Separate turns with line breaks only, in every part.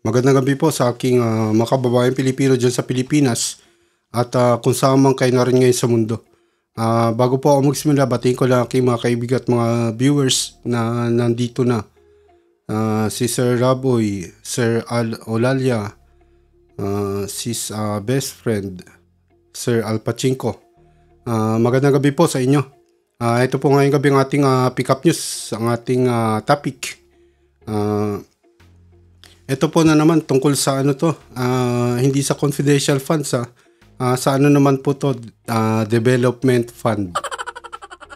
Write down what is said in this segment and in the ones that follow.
Magandang gabi po sa aking mga kababayang Pilipino dyan sa Pilipinas at kung saan man kayo na rin ngayon sa mundo. Bago po ako magsimula, batiin ko lang aking mga kaibigan at mga viewers na nandito na. Si Sir Raboy, Sir Olalia, Sis Best Friend, Sir Alpachinko. Magandang gabi po sa inyo. Ito po ngayong gabi ang ating pick-up news, ang ating topic. Ito po na naman tungkol sa hindi sa confidential funds sa ano naman po to, development fund.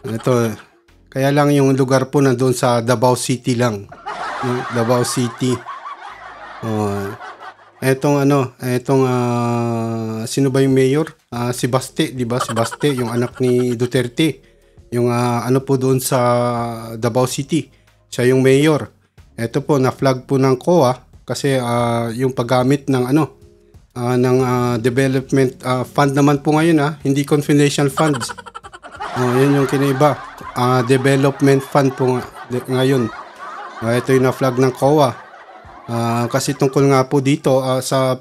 Ito, kaya lang yung lugar po nandoon sa Davao City lang. Davao City. Sino ba yung mayor? Si Baste, di ba? Si Baste, yung anak ni Duterte. Yung po doon sa Davao City. Siya yung mayor. Ito po, na-flag po ng COA kasi yung paggamit ng development fund naman po ngayon, hindi confidential funds. Yan yung kinaiba. Development fund po ngayon. Ito yung na-flag ng COA. Kasi tungkol nga po dito sa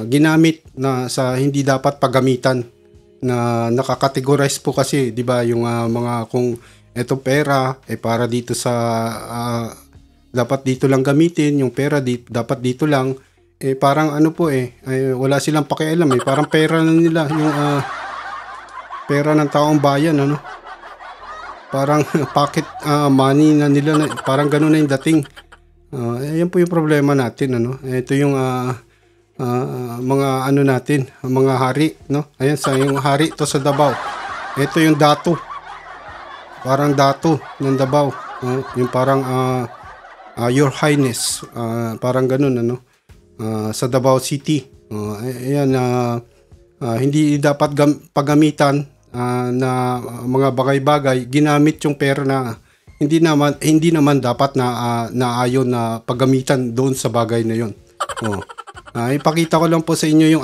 ginamit na sa hindi dapat paggamitan na nakakategorize po kasi, 'di ba, yung mga kung eto pera para dito sa dapat dito lang gamitin, yung pera dapat dito lang, parang wala silang pakialam, parang pera na nila yung pera ng taong bayan, parang pocket money na nila, parang ganoon na yung dating. Yan po yung problema natin, ito yung mga natin, mga hari, ayan sa yung hari to sa Davao, ito yung dato. Parang dato ng Davao. Yung parang Your Highness. Parang ganun, sa Davao City. Ayan, hindi dapat paggamitan na mga bagay-bagay. Ginamit yung pera na hindi naman dapat na ayon na paggamitan doon sa bagay na yon. Ipakita ko lang po sa inyo yung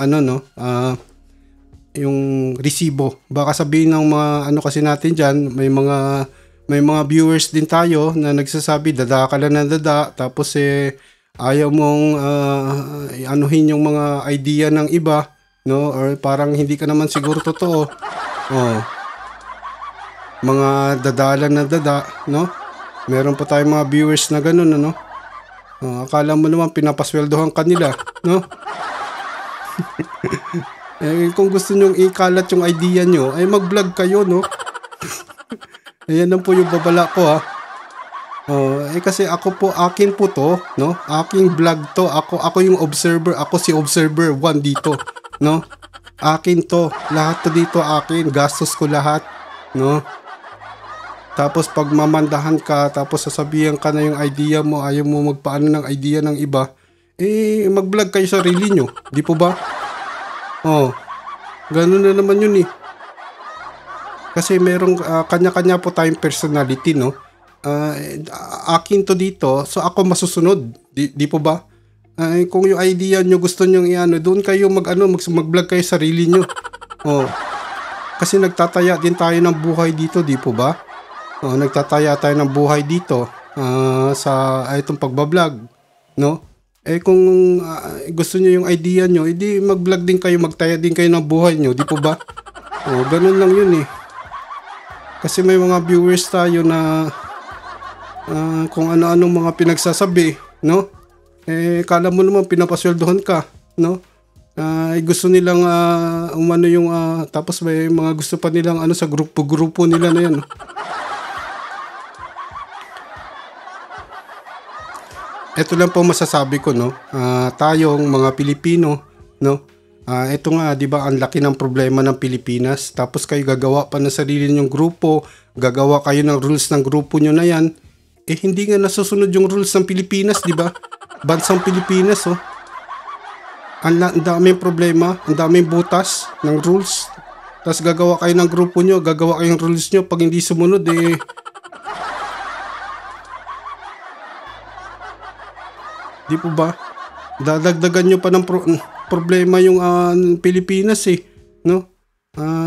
yung resibo. Baka sabihin ng mga kasi natin dyan, may mga viewers din tayo na nagsasabi dada ka lang na dada, tapos ayaw mong anuhin yung mga idea ng iba, or parang hindi ka naman siguro totoo. Mga dadalan na dada, meron pa tayong mga viewers na ganun, akala mo naman pinapasweldohan kanila, kung gusto nyong ikalat yung idea nyo, mag-vlog kayo, Ayan lang po yung babala ko, kasi akin po to, aking vlog to, ako yung observer, ako si observer 1 dito, akin to, lahat to dito akin, gastos ko lahat, tapos pag mamandahan ka, tapos sasabihan ka na yung idea mo, ayaw mo magpaano ng idea ng iba, mag-vlog kayo sa sarili nyo, di po ba? Ganun na naman yun Kasi merong kanya-kanya po tayong personality, akin to dito, so ako masusunod, di po ba? Kung yung idea nyo gusto nyo doon kayo mag-vlog kayo sa sarili nyo. Kasi nagtataya din tayo ng buhay dito, di po ba? Nagtataya tayo ng buhay dito sa itong pagbablog, kung gusto nyo yung idea nyo, edi mag-vlog din kayo, magtaya din kayo ng buhay nyo, di po ba? Ganun lang yun Kasi may mga viewers tayo na kung ano-anong mga pinagsasabi, kala mo naman pinapasweldohan ka, gusto nilang tapos may mga gusto pa nilang sa grupo nila na yan, Ito lang po masasabi ko, tayong mga Pilipino, ito nga, di ba, ang laki ng problema ng Pilipinas, tapos kayo gagawa pa ng sarili nyong grupo, gagawa kayo ng rules ng grupo nyo na yan, hindi nga nasusunod yung rules ng Pilipinas, di ba? Bansang Pilipinas, ang daming problema, ang daming butas ng rules, tapos gagawa kayo ng grupo nyo, gagawa kayo ng rules nyo, pag hindi sumunod, di po ba? Dadagdagan nyo pa ng problema yung Pilipinas,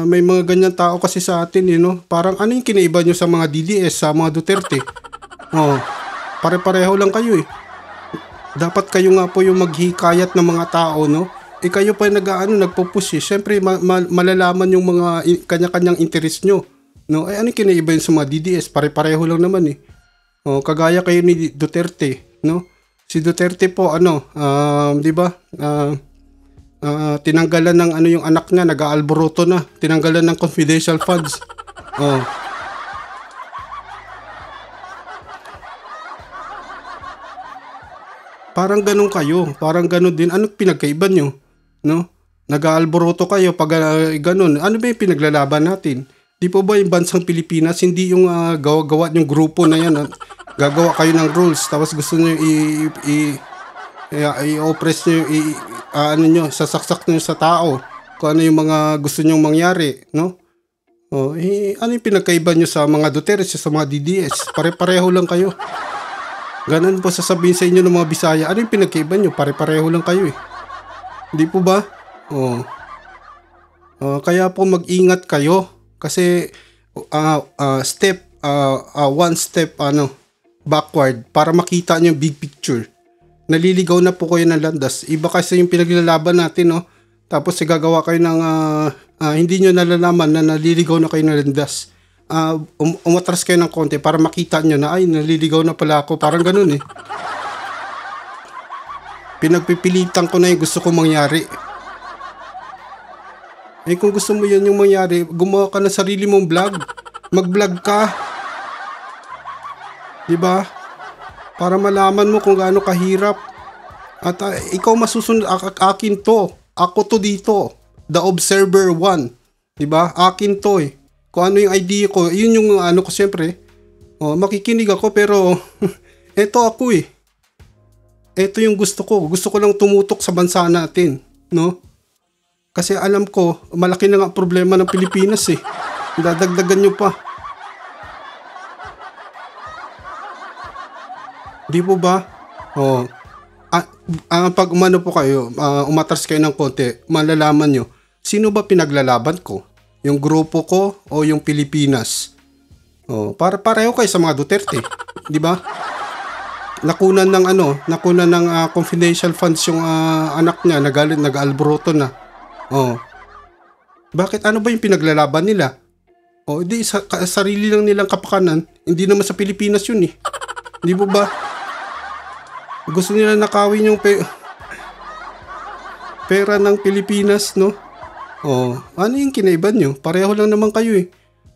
may mga ganyan tao kasi sa atin, Parang ano yung kinaiba nyo sa mga DDS, sa mga Duterte? Pare-pareho lang kayo eh. Dapat kayo nga po yung maghikayat ng mga tao, no? Kayo pa yung nagpo-push eh. Siyempre, malalaman yung mga kanya-kanyang interest nyo. No? Ano kinaiba yun sa mga DDS? Pare-pareho lang naman eh. Kagaya kayo ni Duterte, no? Si Duterte po, di ba? Tinanggalan ng yung anak niya, nag-aalboroto na. Tinanggalan ng confidential funds. Parang ganun kayo. Parang ganun din. Anong pinagkaiba nyo? No? Nag-aalboroto kayo pag ganun. Ano ba yung pinaglalaban natin? Di po ba yung bansang Pilipinas, hindi yung gawa-gawa yung grupo na yan. Gagawa kayo ng rules, tapos gusto nyo i-oppress nyo, sasaksak nyo sa tao. Kung ano yung mga gusto nyong mangyari, no? Ano yung pinagkaiba nyo sa mga Duterte, sa mga DDS? Pare-pareho lang kayo. Ganun po sasabihin sa inyo ng mga Bisaya. Ano yung pinagkaiba nyo? Pare-pareho lang kayo eh. Hindi po ba? Kaya po mag-ingat kayo. Kasi one step backward para makita nyo yung big picture. Naliligaw na po kayo ng landas. Iba kasi yung pinaglalaban natin, no? Tapos gagawa kayo ng hindi nyo nalalaman na naliligaw na kayo ng landas. Umatras kayo ng konti para makita nyo na ay naliligaw na pala ako, parang ganun eh. Pinagpipilitan ko na yung gusto kong mangyari. Kung gusto mo yan yung mangyari, gumawa ka ng sarili mong vlog, mag-vlog ka, diba? Para malaman mo kung gaano kahirap. At ikaw masusunod, akin to, ako to dito, the observer 1, diba? Akin to eh. Kung ano yung idea ko, yun yung ko siyempre. Makikinig ako pero eto ako eh. Eto yung gusto ko. Gusto ko lang tumutok sa bansa natin, no? Kasi alam ko, malaki na nga problema ng Pilipinas eh. Dadagdagan nyo pa. Di po ba? Pag umano po kayo, umatras kayo ng konti, malalaman nyo, sino ba pinaglalaban ko? Yung grupo ko o yung Pilipinas? Pareho kayo sa mga Duterte, di ba? Nakunan ng confidential funds yung anak niya, nag-alboroto na. Bakit ano ba yung pinaglalaban nila? Di sarili lang nilang kapakanan, hindi naman sa Pilipinas yun eh. Di po ba? Gusto nila nakawin yung pera ng Pilipinas, no? Ano yung kinaiban nyo? Pareho lang naman kayo eh.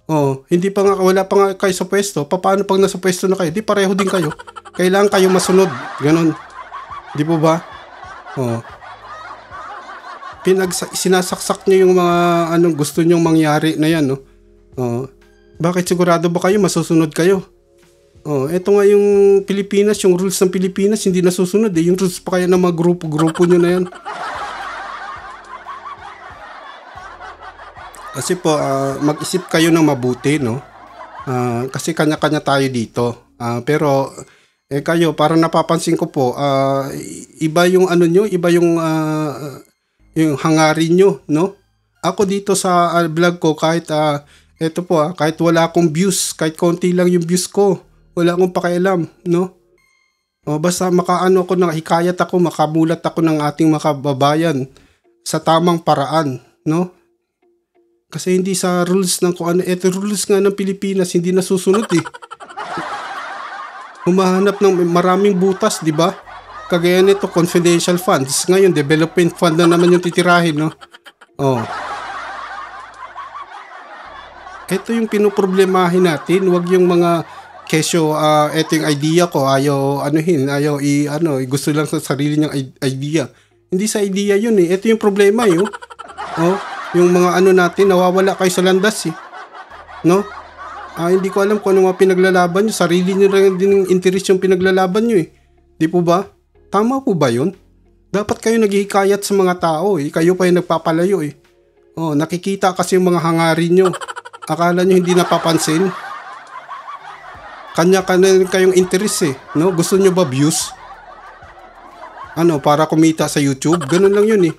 Wala pa nga kayo sa pwesto. Paano pag nasa pwesto na kayo? Di pareho din kayo. Kailangan kayo masunod. Ganon. Di po ba? Sinasaksak nyo yung mga gusto nyong mangyari na yan, no? Bakit sigurado ba kayo masusunod kayo? Eto nga yung Pilipinas, yung rules ng Pilipinas hindi nasusunod eh. Yung rules pa kaya ng mga grupo nyo na yan. Kasi po, mag-isip kayo ng mabuti, no? Kasi kanya-kanya tayo dito. Pero, kayo, parang napapansin ko po, iba yung nyo, iba yung hangarin nyo, no? Ako dito sa vlog ko, kahit, eto po, kahit wala akong views, kahit konti lang yung views ko, wala akong pakialam, no? Basta ko hikayat ako, makamulat ako ng ating makababayan sa tamang paraan, no? Kasi hindi sa rules ng rules nga ng Pilipinas hindi nasusunod eh. Humahanap ng maraming butas, di ba? Kagaya nito, confidential funds. Ngayon, development fund na naman yung titirahin, no? Ito yung pinoproblemahin natin. Huwag yung mga kesyo, ito yung idea ko, ayaw gusto lang sa sarili niyang idea. Hindi sa idea yun eh. Ito yung problema eh. Yung mga natin, nawawala kayo sa landas eh. No? Hindi ko alam kung ano mga pinaglalaban nyo. Sarili nyo lang din yung interest yung pinaglalaban nyo eh. Di po ba? Tama po ba yun? Dapat kayo naghihikayat sa mga tao eh. Kayo pa yung nagpapalayo eh. Nakikita kasi yung mga hangarin nyo. Akala nyo hindi napapansin? Kanya-kanya kayong interest eh. No? Gusto nyo ba views? Para kumita sa YouTube? Ganun lang yun eh.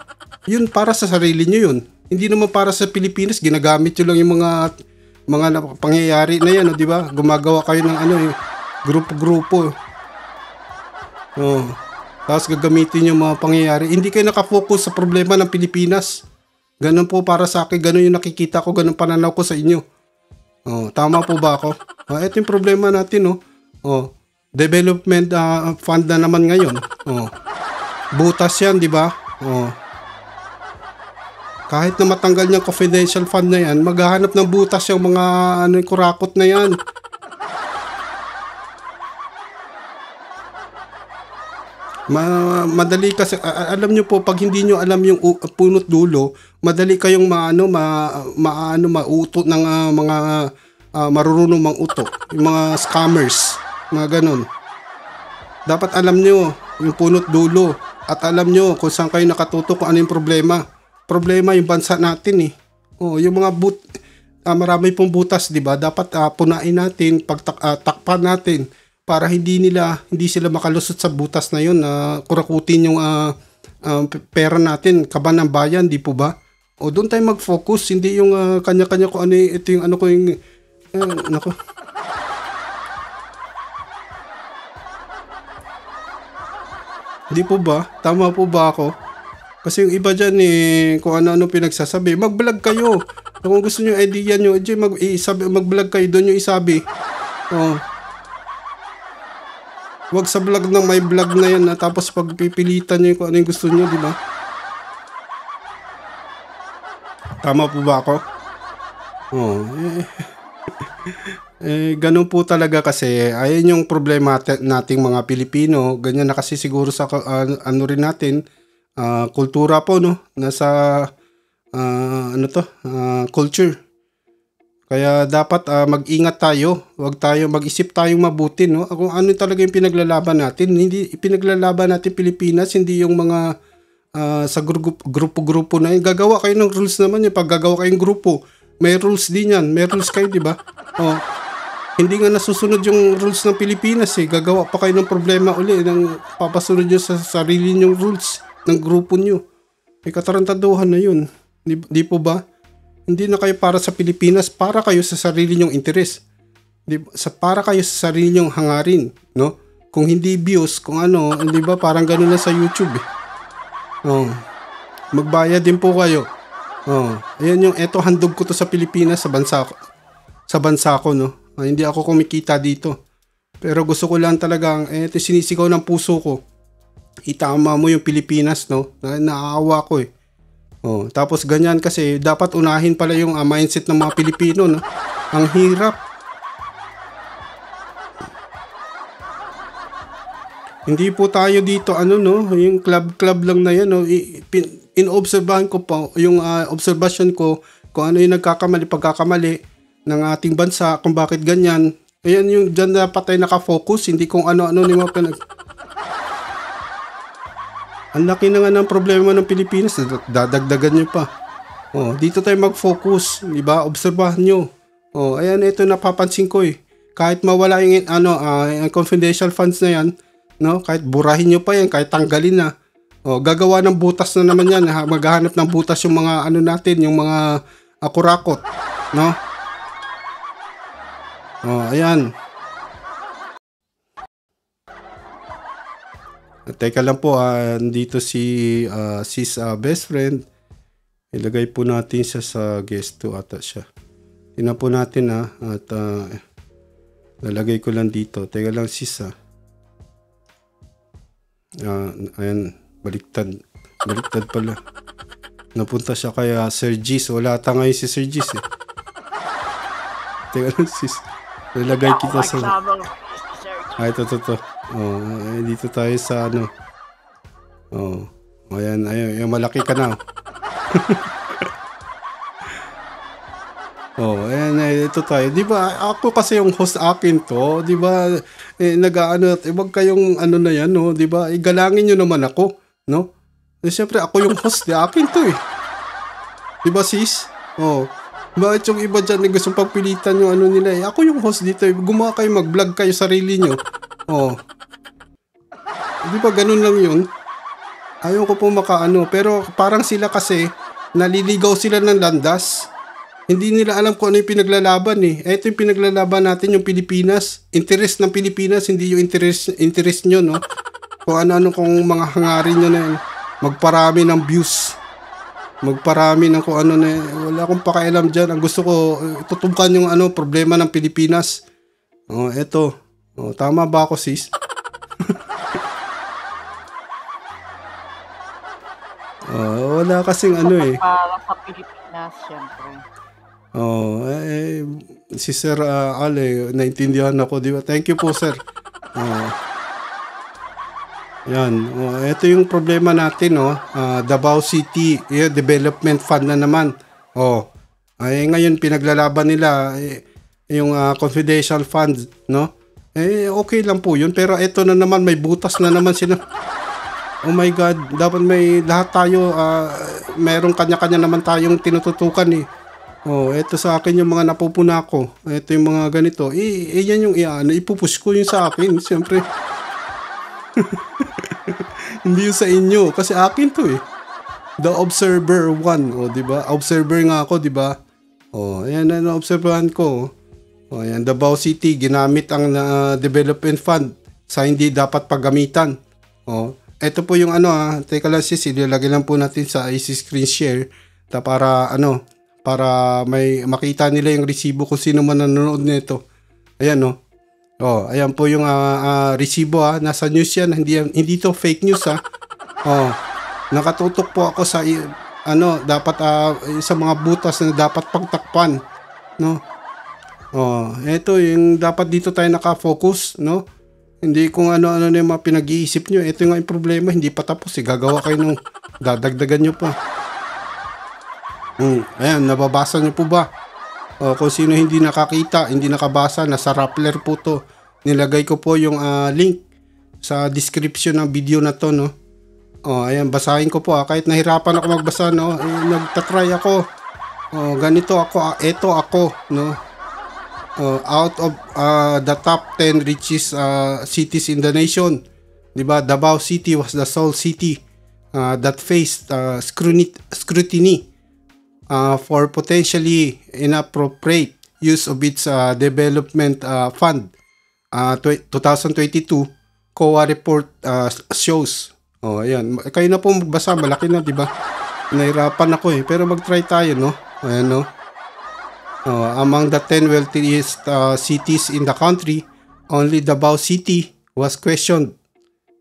Yun para sa sarili nyo yun. Hindi naman para sa Pilipinas, ginagamit nyo lang yung mga pangyayari na yan, di ba? Gumagawa kayo ng grupo-grupo. Oh. Tapos gagamitin yung mga pangyayari. Hindi kayo nakafocus sa problema ng Pilipinas. Ganun po para sa akin, ganun yung nakikita ko, ganun pananaw ko sa inyo. Oh, tama po ba ako? Ito yung problema natin, oh. Oh, development fund na naman ngayon. Oh. Butas 'yan, 'di ba? Oh. Kahit na matanggal yung confidential fund na 'yan, maghahanap ng butas yung mga kurakot na 'yan. Madali kasi alam nyo po, pag hindi nyo alam yung punot dulo, madali kayong mauto ng mga marurunong mang-uto, yung mga scammers, mga ganun. Dapat alam nyo yung punot dulo at alam nyo kung saan kayo nakatutok, kung ano yung problema. Problema yung bansa natin eh. Oh, yung mga marami pong butas, 'di ba? Dapat punain natin, takpan natin para hindi sila makalusot sa butas na yun na kurakutin yung pera natin, kaban ng bayan, di po ba? O doon tayo mag-focus, hindi yung kanya-kanya ko ano ito yung ano ko yung nako. Di po ba? Tama po ba ako? Kasi yung iba dyan kung ano-ano pinagsasabi, mag-vlog kayo. Kung gusto nyo idea nyo, mag-vlog kayo, doon nyo isabi. Oh. Wag sa vlog ng may vlog na yan tapos pagpipilitan nyo kung ano yung gusto nyo, di ba? Tama po ba ako? Oh, ganun po talaga kasi ayun yung problema nating mga Pilipino. Ganyan na kasi siguro sa ano rin natin, kultura po, no? Nasa culture. Kaya dapat mag-ingat tayo. Huwag tayo mag-isip tayong mabuti, no? Kung ano talaga yung pinaglalaban natin. Hindi pinaglalaban natin Pilipinas, hindi yung mga sa grupo-grupo na yun. Gagawa kayo ng rules naman yun. Pag gagawa kayong grupo, may rules din yan. May rules kayo, di ba? Oh, hindi nga nasusunod yung rules ng Pilipinas eh. Gagawa pa kayo ng problema uli nang papasunod nyo sa sarili nyong rules ng grupo nyo. May katarantaduhan na yun. Di po ba? Hindi na kayo para sa Pilipinas, para kayo sa sarili nyong interes. Para kayo sa sarili nyong hangarin, no? Kung hindi views, kung ano, di ba parang gano'n na sa YouTube eh. Oh. Magbayad din po kayo. Oh. Ayan yung eto handog ko to sa Pilipinas, sa bansa ko, no? Hindi ako kumikita dito. Pero gusto ko lang talagang ito sinisigaw ng puso ko. Itama mo yung Pilipinas, no? Naaawa ko eh. Oh, tapos ganyan kasi dapat unahin pala yung mindset ng mga Pilipino, no? Ang hirap. Hindi po tayo dito no, yung club lang na yan, no. Inobserbahan ko po yung observation ko kung ano yung pagkakamali ng ating bansa, kung bakit ganyan. Ayan yung dyan dapat tayo nakafocus, hindi kung ano-ano ni mga Ang laki na nga ng problema ng Pilipinas, dadagdagan nyo pa. Oh, dito tayo mag-focus, di ba? Obserbahan nyo. Oh, ayan, ito napapansin ko eh. Kahit mawala yung confidential funds na yan, no? Kahit burahin nyo pa yan, kahit tanggalin na. Oh, gagawa ng butas na naman yan. Maghahanap ng butas yung mga natin, yung mga kurakot, no? Oh, ayan. Teka lang po, dito si sis best friend. Ilagay po natin siya sa guest 2 ata siya. Tingnan po natin at lalagay ko lang dito. Teka lang sis ayan, baliktad pala. Napunta siya kay Sir Gis. Wala ata ngayon si Sir Gis eh. Teka lang sis. Lalagay kita sa... ito. Oh, dito tayo sa ano. Oh, ayan, yung malaki ka na. Oh, ayan, ito tayo. Di ba, ako kasi yung host akin to, di ba, nag-aano, wag kayong ano na yan, no? Di ba, igalangin nyo naman ako, no? Siyempre, ako yung host, di akin to eh. Di ba, sis? Oh, bakit yung iba dyan gustong pagpilitan yung ano nila eh? Ako yung host dito eh. Gumawa kayo, mag-vlog kayo sarili nyo. Oh. Di ba ganun lang yun? Ayaw ko po makaano. Pero parang sila kasi, naliligaw sila ng landas. Hindi nila alam kung ano yung pinaglalaban eh. Ito yung pinaglalaban natin, yung Pilipinas. Interest ng Pilipinas, hindi yung interest nyo, no? Kung ano-ano kung mga hangarin nyo na yun. Magparami ng views. Magparami ng kung ano na yun. Wala akong pakialam dyan. Ang gusto ko, tutubukan yung problema ng Pilipinas. Eto. Tama ba ako, sis? Wala kasing
Para sa Pilipinas, syempre.
Si Sir Ale, naintindihan ako, di ba? Thank you po, sir. Yan. Ito yung problema natin, Davao City Development Fund na naman. Ngayon pinaglalaban nila yung confidential fund, no? Okay lang po yun, pero ito na naman, may butas na naman sila. Oh my God, dapat may lahat tayo, merong kanya-kanya naman tayong tinututukan eh. Ito sa akin yung mga napupuna ko. Ito yung mga ganito. Yan yung ipupush ko yung sa akin, siyempre. Hindi yung sa inyo, kasi akin to eh. The Observer 1, di ba? Observer nga ako, di ba? Ayan na na-observehan ko. Ayan, Davao City, ginamit ang development fund sa hindi dapat paggamitan. Ito po yung teka lang sis, ilalagay lang po natin sa IC screen share para may makita nila yung resibo kung sino man nanonood nito. Ayan ayan po yung resibo nasa news yan, hindi to fake news nakatutok po ako sa dapat sa mga butas na dapat pagtakpan, no? Ito yung dapat dito tayo naka-focus, no? Hindi kung ano-ano na yung mga pinag-iisip nyo. Ito yung problema, hindi pa tapos. Gagawa kayo nung dadagdagan nyo pa. Ayan, nababasa nyo po ba? Kung sino hindi nakakita, hindi nakabasa, nasa Rappler po to. Nilagay ko po yung link sa description ng video na to, no? Ayan, basahin ko po. Kahit nahirapan ako magbasa, no? Nagtatry ako. Ganito ako, eto ako, no? Out of the top 10 richest cities in the nation, diba? Davao City was the sole city that faced scrutiny for potentially inappropriate use of its development fund. 2022 COA report shows. Ayan, kayo na po magbasa, malaki na, diba? Nahirapan ako pero mag-try tayo, no? Ayan, no? Among the 10 wealthiest cities in the country, only Davao City was questioned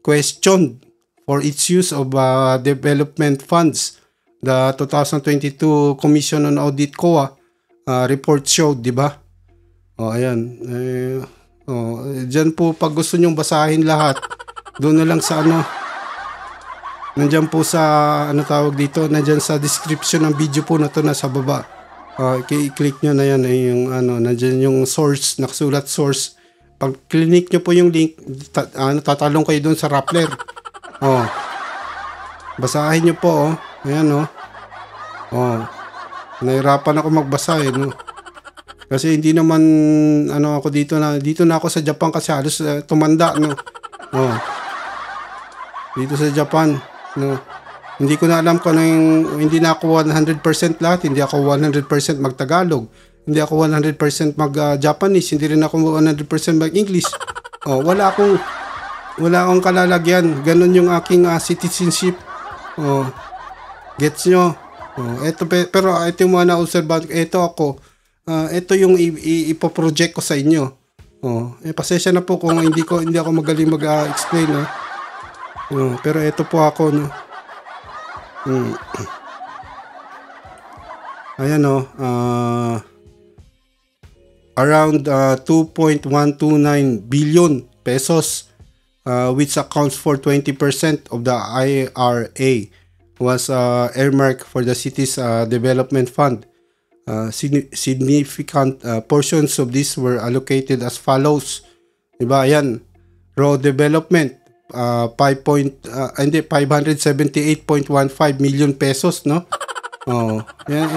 for its use of development funds. The 2022 Commission on Audit COA report showed, di ba? Ayan. Diyan po, pag gusto nyong basahin lahat, doon na lang sa nandyan po sa, tawag dito, nandyan sa description ng video po na to, nasa baba. I-click nyo na yan yung nandiyan yung source, nakasulat source. Pag click nyo po yung link, tatalong kayo doon sa Rappler. Basahin nyo po, ayan nahirapan ako magbasa no? Kasi hindi naman ako dito na ako sa Japan kasi halos tumanda, no? Dito sa Japan, no? Hindi ko na alam kung hindi na ako 100% lahat. Hindi ako 100% mag-Tagalog. Hindi ako 100% mag-Japanese. Hindi rin ako 100% mag-English. Wala akong kalalagyan. Ganun yung aking citizenship. Gets nyo? Pero ito yung mga na-observe. Ito ako. Ito yung ipoproject ko sa inyo. Pasensya na po kung hindi ako magaling mag-explain. Pero ito po ako, no? Ayan around 2.129 billion pesos, which accounts for 20% of the IRA, was earmarked for the city's development fund. Significant portions of this were allocated as follows. Diba? Ayan, road development, 578.15 million pesos, no? Yan,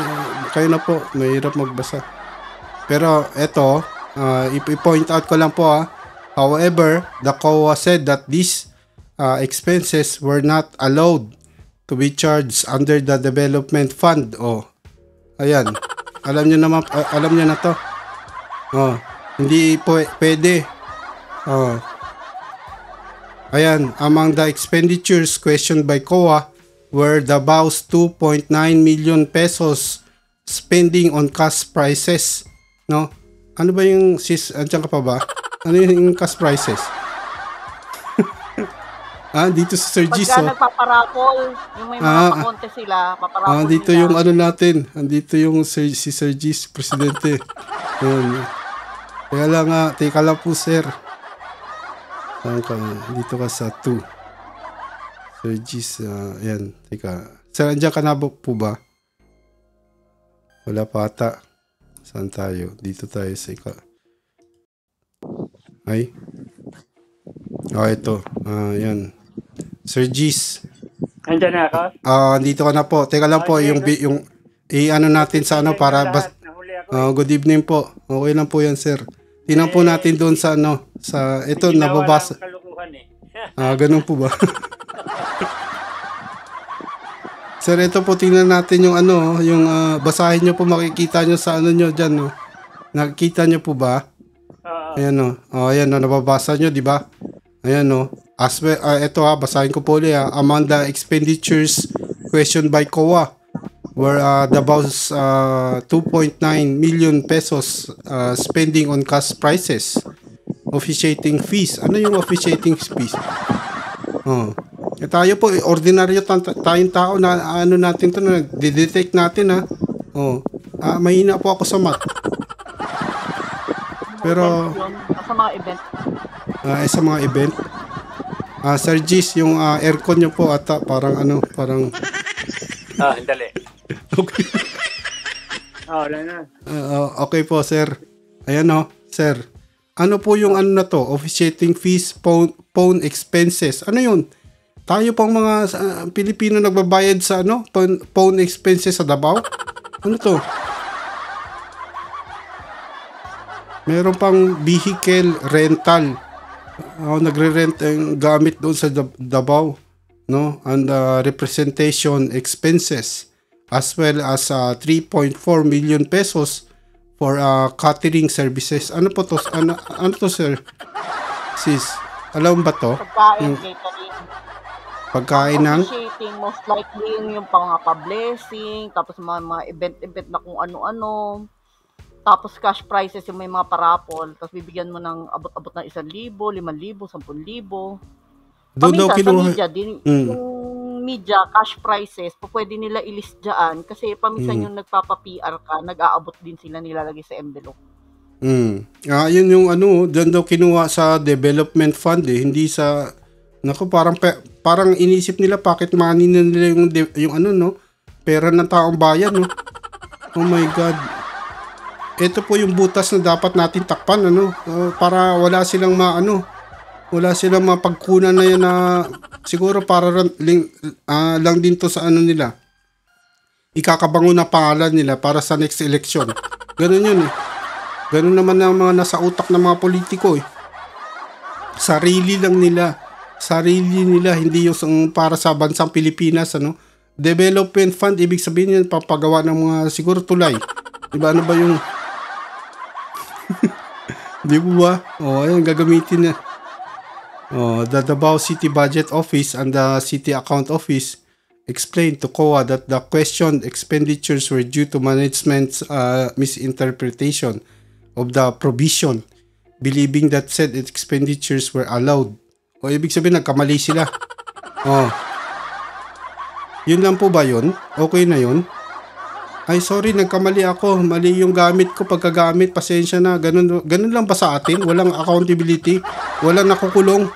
kayo na po, mahirap magbasa. Pero eto, i-point out ko lang po however, the COA said that these expenses were not allowed to be charged under the development fund. Ayan. Alam nyo na to. Hindi pwede. Ayan, among the expenditures questioned by COA were Dabao's 2.9 million pesos spending on cash prices. No? Ano ba yung sis? Andiyan ka pa ba? Ano yung cash prices? Dito si Sir Gis.
Pagka nagpaparapol, yung may mga pakonte sila, paparapol
dito
nila.
yung ano natin. Andito yung si Sir Gis, presidente. Yun. Kaya lang teka lang po sir. Saan ka? Dito ka sa 2. Sir Gis, yan. Teka. Sir, andyan ka na po ba? Wala pa ata. Saan tayo? Dito tayo sa Ay. Ito. Yan. Sir Gis.
Andiyan na ako?
Dito ka na po. Teka lang po, yung i-ano natin sa ano para good evening po. Okay lang po yan, sir. Tingnan po natin doon sa ano, sa ito nababasa. Ganun po ba? Sir, ito po tingnan natin yung ano, yung basahin niyo po, makikita niyo sa ano niyo diyan, no. Nakikita niyo po ba? Ayan no. Ayan no, nababasa niyo, di ba? Ayan no. As well, ito basahin ko po ulit. Among the expenditures questioned by COA were Dabao's 2.9 million pesos spending on cash prices, officiating fees. Ano yung officiating fees? Tayo po, ordinaryo tayong tao na ano natin to, na detect natin mahina po ako sa math. Pero
sa mga event.
Sa mga event. Sir Gis, yung aircon nyo po ata parang
Dali.
Okay.
Wala na.
Okay po, sir. Ayan sir. Ano po yung ano na to? Officiating fees, phone expenses. Ano yun? Tayo pang mga Pilipino nagbabayad sa ano? Phone expenses sa Davao? Ano to? Meron pang vehicle rental. Nagre-rent ang gamit doon sa Davao, no? And representation expenses, as well as 3.4 million pesos for catering services. Ano po to? Ano to, sir? Sis, alam ba to?
Pagkain, catering.
Pagkain ng?
Officiating, most likely yung pang pa-blessing, tapos mga event na kung ano-ano. Tapos cash prizes yung may mga parapol, tapos bibigyan mo ng abot-abot ng 1,000, 5,000, 10,000.
Doon daw kinuha.
Sa media, yung media, cash prizes, pwede nila i-list dyan kasi paminsan yung nagpapa-PR ka, nag-aabot din sila nilalagay sa envelope.
Yun yung ano, doon daw kinuha sa development fund hindi sa, naku, parang inisip nila pocket money na nila yung ano, no? Pera ng taong bayan, no? Oh my God. Ito po yung butas na dapat natin takpan, ano, para wala silang mapagkunan na yan na siguro para lang din to sa ano nila. Ikakabango na pangalan nila para sa next election. Ganun yun eh. Ganun naman ang mga nasa utak ng mga politiko eh. Sarili lang nila. Sarili nila, hindi yung para sa bansang Pilipinas, ano. Development fund, ibig sabihin yun, papagawa ng mga siguro tulay. Diba, ano ba yung di ba? Ayun, gagamitin na. The Davao City Budget Office and the City Account Office explained to COA that the questioned expenditures were due to management's misinterpretation of the provision, believing that said expenditures were allowed. Ibig sabihin, nagkamali sila. Yun lang po ba yun? Okay na yun? Ay, sorry, nagkamali ako. Mali yung gamit ko pagkagamit. Pasensya na. Ganun lang ba sa atin? Walang accountability? Walang nakukulong?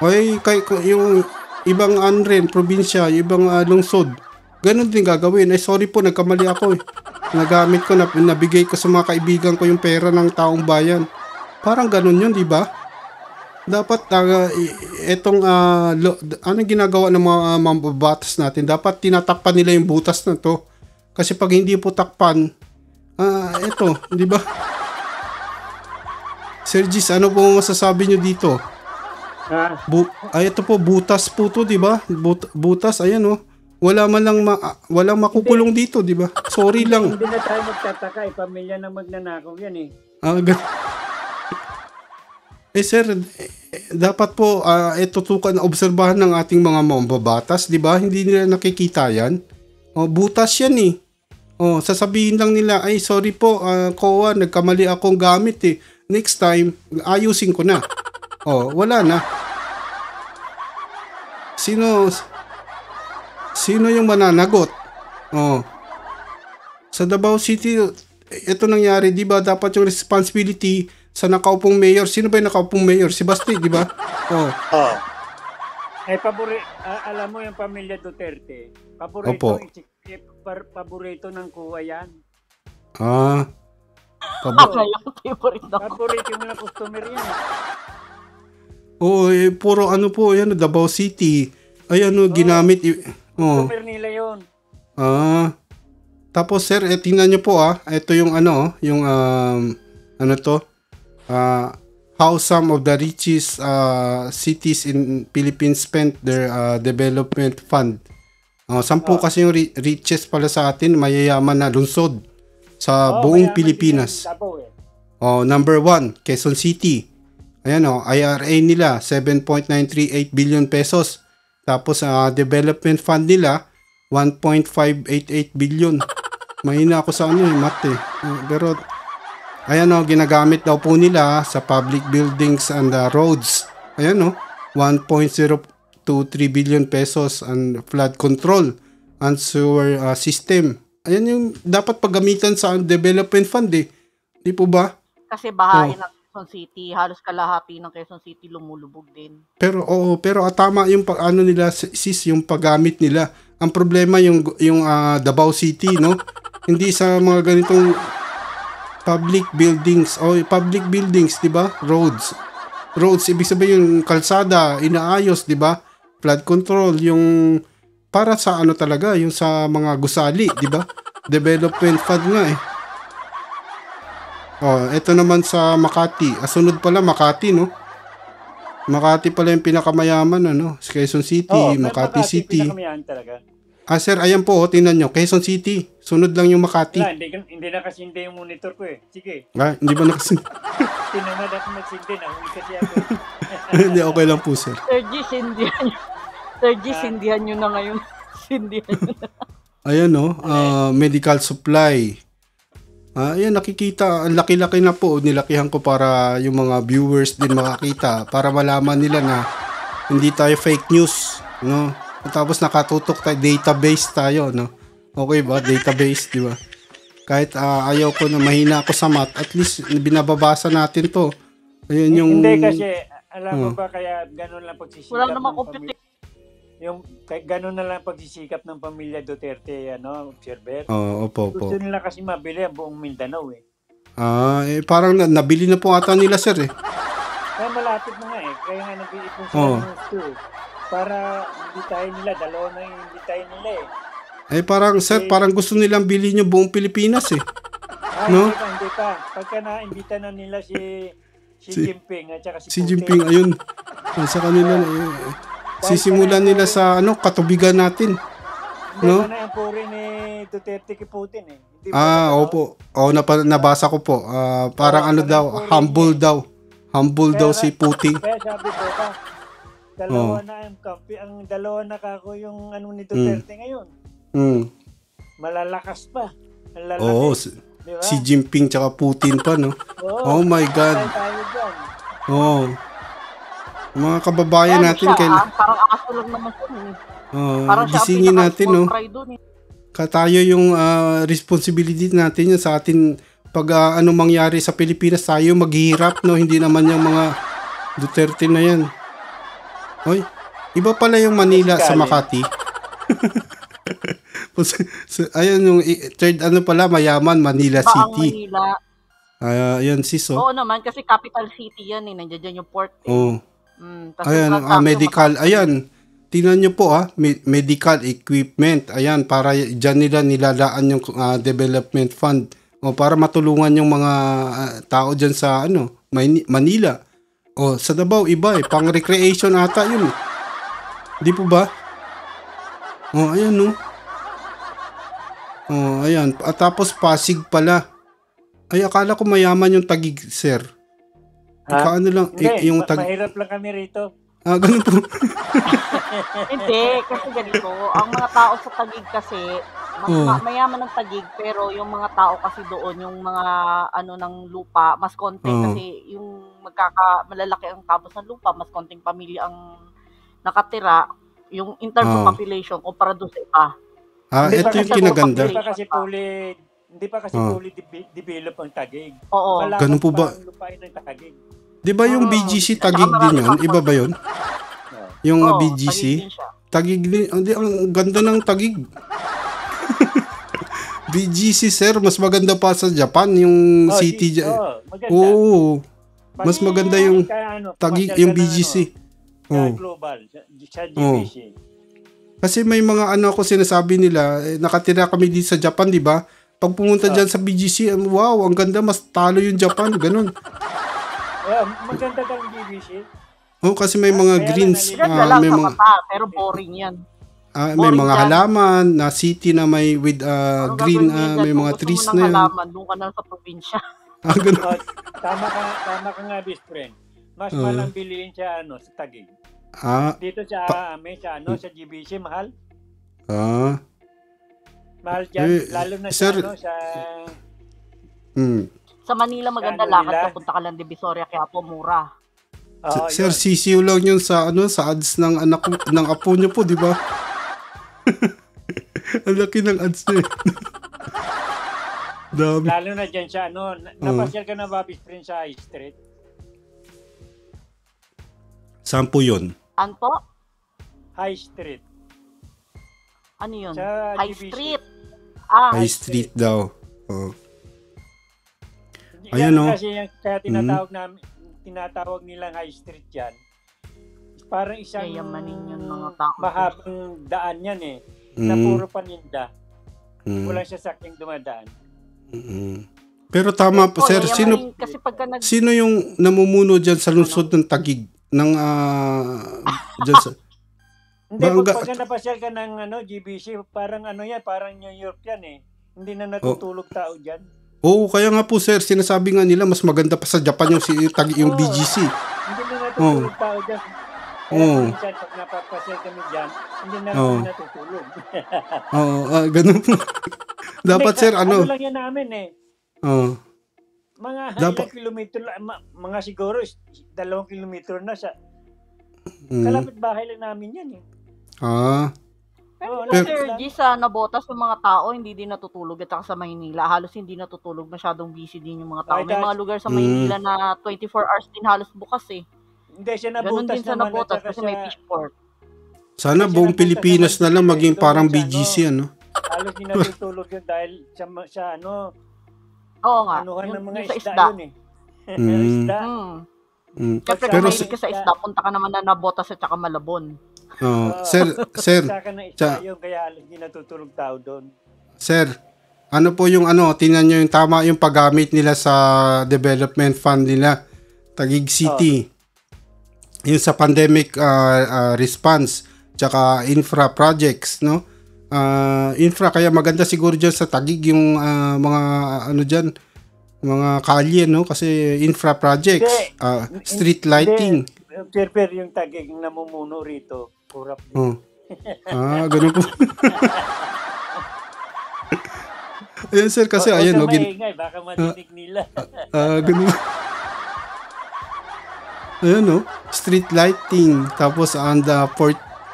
Ay, yung ibang rin, probinsya, ibang lungsod, ganun din gagawin. Ay, sorry po, nagkamali ako eh. Nagamit ko, nabigay ko sa mga kaibigan ko yung pera ng taong bayan. Parang ganun yun, di ba? Dapat etong anong ginagawa ng mga mambabatas natin, dapat tinatakpan nila yung butas na to, kasi pag hindi po takpan, eto, di ba? Sir Gis, ano po masasabi nyo dito? Ito po, butas po to, di ba? Butas, ayan wala man lang walang makukulong dito, di ba? Sorry lang.
Hindi na tayo magtataka, pamilya na magnanakaw yan eh.
Sir, dapat po tutukan na obserbahan ng ating mga mambabatas, 'di ba? Hindi nila nakikita 'yan. Butas 'yan eh. Sasabihin lang nila, ay sorry po, COA, nagkamali akong gamit eh. Next time, ayusin ko na. Wala na. Sino yung mananagot? Sa Davao City, ito nangyari, 'di ba? Dapat yung responsibility sa nakaupong mayor. Sino ba yung nakaupong mayor? Si Basti, 'di ba?
Alam mo yung pamilya Duterte.
Opo.
Paborito ng kuha yan.
Yung favorite na ko.
Paborito mo na customer yan.
Puro ano po, yan, Davao City. Ginamit.
Customer nila yun.
Tapos sir, tingnan nyo po ito yung yung how some of the richest cities in Philippines spent their development fund. 10 kasi yung richest pala sa atin, mayayaman na lungsod sa buong Pilipinas. Number 1, Quezon City. Ayan IRA nila 7.938 billion pesos. Tapos development fund nila 1.588 billion. Mahina ako sa math eh. Pero ayan ginagamit daw po nila sa public buildings and roads. Ayan 1.023 billion pesos and flood control and sewer system. Ayan yung dapat paggamitan sa development fund eh. Di po ba?
Kasi bahain ng Quezon City, halos kalahati ng Quezon City lumulubog din.
Pero tama yung nila sis, yung paggamit nila. Ang problema yung Davao City, no? Hindi sa mga ganitong public buildings, di ba? Roads, ibig sabihin yung kalsada, inaayos, di ba? Flood control, yung para sa talaga, yung sa mga gusali, di ba? Development fund nga eh. Ito naman sa Makati. Sunod pala Makati, no? Makati pala yung pinakamayaman, Quezon City, Makati City.
Pinakamayaman talaga.
Sir, ayan po, tingnan nyo. Quezon City. Sunod lang yung Makati.
Hindi nakasindi yung monitor ko eh. Sige.
Hindi ba nakasindi?
Tinamad ako magsindi. Nahuli kasi ako.
Hindi, okay lang po, sir.
Sir G, sindihan nyo na ngayon. Sindihan nyo na.
Ayan, medical supply. Ayan, nakikita. Ang laki-laki na po. Nilakihan ko para yung mga viewers din makakita. Para malaman nila na hindi tayo fake news. No? Tapos nakatutok tayo, database tayo, no? Okay ba? Database, di ba? Kahit ayaw ko na mahina ako sa math, at least binababasa natin to. Ayun yung...
Hindi kasi, alam mo ba, kaya gano'n lang pagsisikap
wala namang computer.
Gano'n na lang pagsisikap ng pamilya Duterte, observer.
Opo.
Gusto nila kasi mabili ang buong Mindanao eh.
Parang nabili na po ata nila, sir eh.
Kaya malapit na nga eh. Kaya nga nag-iipon sila ng gusto eh. Para hindi tayo nila, dalawa na yung hindi tayo nila eh.
Parang sir, parang gusto nilang bilhin yung buong Pilipinas eh. No?
Hindi pa. Pagka na-imbita na nila si Jinping at saka
si Jinping, ayun. Sa kanila sisimulan nila sa katubigan natin.
No? Na yung puri ni Duterte kay Putin eh.
Opo. Nabasa ko po. Parang humble daw. Humble daw si Putin.
Kaya sabi ko dalawa na ang dalawa na kako yung ni Duterte ngayon. Malalakas pa. Diba?
Si Jinping tsaka Putin pa, no? Oh my God. Mga kababayan natin
parang aso lang naman po.
Gisingin natin, no? Tayo yung responsibility natin yun sa atin pag mangyari sa Pilipinas, tayo maghihirap, no? Hindi naman yung mga Duterte na yan. Hoy, iba pala yung Manila sa Makati. Ayun yung third mayaman, Manila City.
Manila.
Ayan sis.
Oo naman, kasi capital city yan eh. Nandiyan dyan yung port eh.
Ayan, medical. Ayan, tingnan nyo po medical equipment. Ayan, para dyan nila nilalaan yung development fund. Para matulungan yung mga tao dyan sa Manila. Sa Davao, iba eh. Pang recreation ata yun. Di po ba? Ayan, no? Ayan. At tapos Pasig pala. Ay, akala ko mayaman yung Taguig, sir. Ika ano lang,
Hindi,
yung tag...
mahirap lang kami rito.
Ganun po.
Hindi, kasi ganito, ang mga tao sa Taguig kasi,
Oh.
mayaman ng Taguig, pero yung mga tao kasi doon, yung mga ano ng lupa, mas konti
Oh.
kasi yung malalaki ang tapos ng lupa, mas konting pamilya ang nakatira, yung in terms of
Oh.
population, kumpara doon sa iba.
Hindi pa
Ito yung
kasi
kinaganda.
hindi pa kasi
Oh.
fully develop ang Taguig.
Oo.
Malawak
Ganun po ba?
pa ang lupain ng Taguig.
Di ba yung BGC Taguig
Tsaka
din yun?
marami
Iba ba yun? Yung
Oo,
BGC?
Taguig din siya.
Taguig din. Hindi, ang ganda ng Taguig. BGC, sir. Mas maganda pa sa Japan. Yung city.
Maganda.
Oo. Mas maganda yung Taguig, yung BGC.
Sa
Oh.
global, sa GBC.
Kasi may mga ano ako sinasabi nila, nakatira kami dito sa Japan, di ba? Pag pumunta dyan sa BGC, wow, ang ganda, mas talo yung Japan, ganun.
Maganda daw ang GBC.
Oh, kasi may mga
Kaya
greens,
Ganda lang
may
sa
mga
mata, pero boring yan.
may
boring
mga
dyan.
halaman na city na may with
Anong
green,
gagawin mo dyan?
may
Kung
mga
gusto
trees
mo ng
na yan.
halaman, doon ka na sa probinsya.
Ganun.
Tama ka nga, best friend. Mas malang biliin sa sa Taguig. Dito sa amin, sa GBC, mahal. Mahal dyan, lalo na
sir,
sa
Sa Manila maganda
Ano
lakad
nila?
ka, punta ka lang Divisoria, kaya po mura.
Sir, sisiw lang yun sa sa ads ng anak ko, ng apo niyo po, di ba? Ang laki ng ads niya. Dami.
Lalo na dyan sa napasyal ka na ba, best friend, sa High Street?
Saan po yun?
Anto?
High Street.
Ano yun?
Sa
High
GBC.
Street.
High Street daw. Ayan,
Yan
no?
kasi yung kaya tinatawag nilang High Street yan. Parang isang
Yayamanin yung mga tao.
mahabang daan yan na puro paninda. Walang sasakyang dumadaan.
Pero tama po, sir.
Yayamanin kasi pagka
Sino yung namumuno dyan sa lungsod ng Taguig? Ng, dyan sa...
Hindi, pagka napasyal ka ng GBC, parang yan, parang New York yan Hindi na natutulog tao dyan.
Oo, kaya nga po, sir. Sinasabi nga nila, mas maganda pa sa Japan yung BGC.
Hindi na natutulog tao dyan. Kaya minsan, pag napapasyal kami dyan, hindi na kami natutulog.
Ganun po. Dapat, sir,
Ano lang yan namin Mga
Dapat-
ilang kilometro, mga siguro 2 kilometro na sa kalapit bahay lang namin yan
Pero
Oo,
Sir G, sa Nabotas yung mga tao hindi din natutulog at saka sa Maynila halos hindi natutulog, masyadong busy din yung mga tao. May mga lugar sa Maynila na 24 hours din halos bukas
Hindi siya
Ganun
nabutas
din sa
naman
Nabotas
at saka
kasi may fishport.
Sana buong Pilipinas na lang maging parang BGC, ano?
halos hindi natutulog yun dahil sa
Oo nga,
anuhan ng mga
yung sa
isda
isda.
yun isda.
Siyempre kung
Pero,
mahilig ka sa isda, punta ka naman na Nabotas at saka Malabon.
sir,
Saka na isda yun, kaya halos hindi natutulog tao doon.
sir, ano po yung tingnan nyo yung tama yung paggamit nila sa development fund nila, Taguig City. Yung sa pandemic response, tsaka infra projects, no? Infra, kaya maganda siguro dyan sa Taguig yung mga dyan, mga kalye, no? Kasi infra projects, street lighting.
Pero yung Taguig yung namumuno rito, kurap din.
Ganun po. Ayan, sir, kasi ayan,
maingay, baka madinig nila.
ganun. Ayan, no? Street lighting, tapos the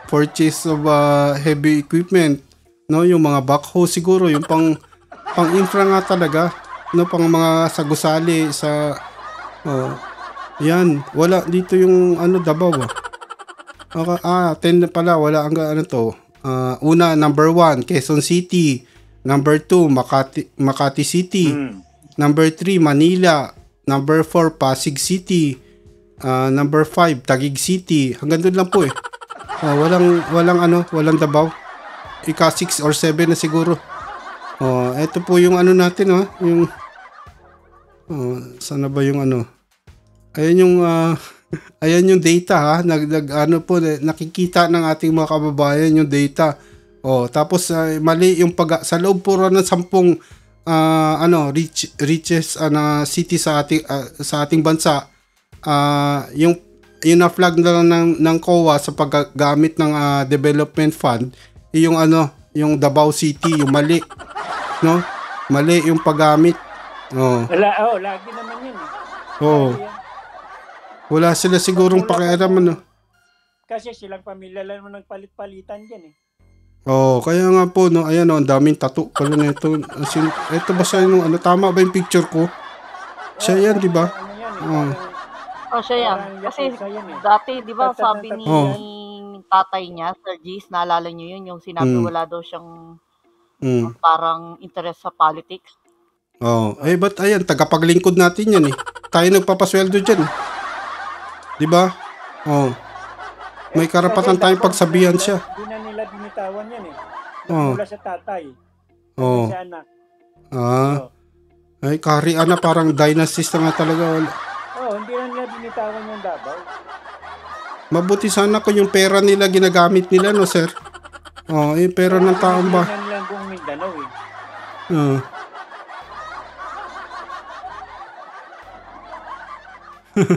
purchase of heavy equipment, no? Yung mga backhoe siguro, yung pang infra nga talaga, no? Pang mga sagusali sa yan, wala dito yung Davao. 10 na pala, wala ang una, number 1, Quezon City. Number 2, Makati City. Number 3, Manila. Number 4, Pasig City. Number 5, Taguig City. Hanggang doon lang po walang Davao. Ika 6 or 7 na siguro. Ito po yung natin, yung sana ba yung ayan yung data nakikita ng ating mga kababayan yung data. Tapos mali yung sa loob puro ng 10 richest city sa ating bansa, yung na-flag na lang ng COA sa paggamit ng development fund, yung yung Davao City, yung mali, no? Mali yung paggamit. Oh.
Lagi naman yun.
Oh. Wala sila sigurong pakialam, ano.
Kasi silang pamilya lang mo nagpalit-palitan dyan eh.
Oh, kaya nga po, no, ayan, ang daming tattoo pala na ito. Ito ba siya yung, tama ba yung picture ko? Siya yan, di ba?
Siya yan. Kasi dati, di ba, sabi ni tatay niya, Sir Gis, naalala niyo yun, yung sinabi wala daw siyang parang interest sa politics.
Ba't ayan, tagapaglingkod natin yan eh. Tayo nagpapasweldo dyan. Di ba? May karapatan tayong pagsabihan siya.
Hindi na nila binitawan yan eh. Mula sa tatay. Sa anak.
Ay, kaharian na parang dynasties na nga talaga.
Hindi na nila binitawan yung Davao.
Mabuti sana kung yung pera nila ginagamit nila, no, sir? Yung pera ng taong ba?
Hindi na nila buong Mindanao eh.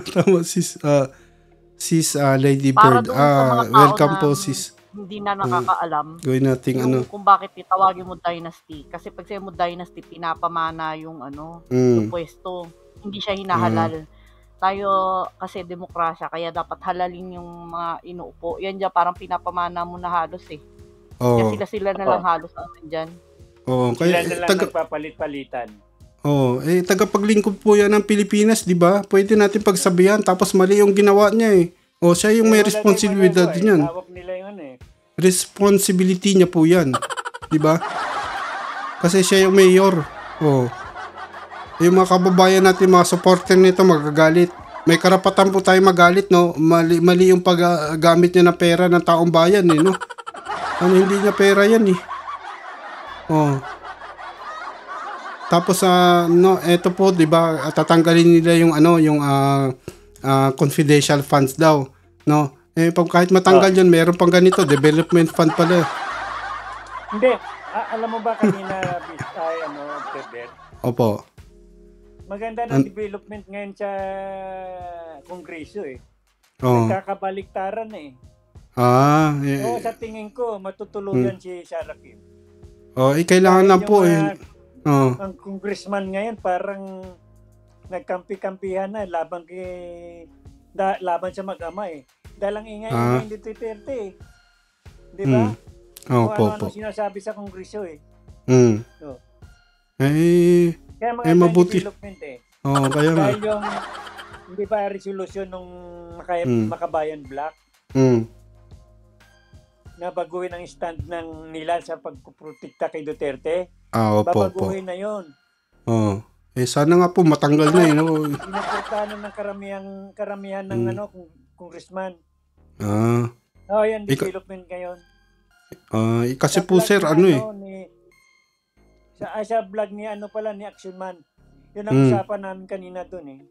Tama, sis Lady Bird. Welcome po, sis.
Hindi na nakakaalam.
Gawin natin
kung bakit itawagin mo dynasty. Kasi pag sa'yo mo dynasty, pinapamana yung yung pwesto. Hindi siya hinahalal. Tayo kasi demokrasya, kaya dapat halalin yung mga inuupo. Yan dyan, parang pinapamana mo na halos eh. Kaya sila na lang halos dyan.
Kaya sila na lang nagpapalit-palitan.
Tagapaglingkod po yan ng Pilipinas, di ba? Pwede natin pagsabihan, tapos mali yung ginawa niya eh. Siya yung may responsibilidad niyan.
Hawak nila yun eh.
Responsibility niya po yan. Di ba? Kasi siya yung mayor. Yung mga kababayan natin, mga supporter nito magagalit. May karapatan po tayo magalit, no? Mali yung paggamit niya ng pera ng taong bayan eh, no? Hindi niya pera yan eh. Tapos eto po, 'di ba, tatanggalin nila yung yung confidential funds daw, no? Kahit matanggal 'yun, meron pang ganito, development fund pala.
Hindi, alam mo ba kanina Pedro?
Opo.
Maganda ng development ngayon sa Kongreso eh. Nagkakabaliktaran eh. Sa tingin ko matutuluyan si Sara Kim.
Kailangan lang po eh.
Ang congressman ngayon parang nagkampi-kampihan na laban sa mag-ama eh. Dahil ang ingay ng Duterte eh. Di ba? Ano sinasabi sa kongreso eh. Kaya magandang development eh.
Kaya nga.
Dahil yung hindi ba resolution nung Makabayan Black na baguhin ang stand nila sa pagprotekta kay Duterte. Babaguhin na yun.
Sana nga po matanggal na eh.
Pinaportahan ng karamihan ng congressman. Yan development ngayon.
Kasi po sir,
sa vlog ni ni Action Man. Yun ang usapan namin kanina doon eh.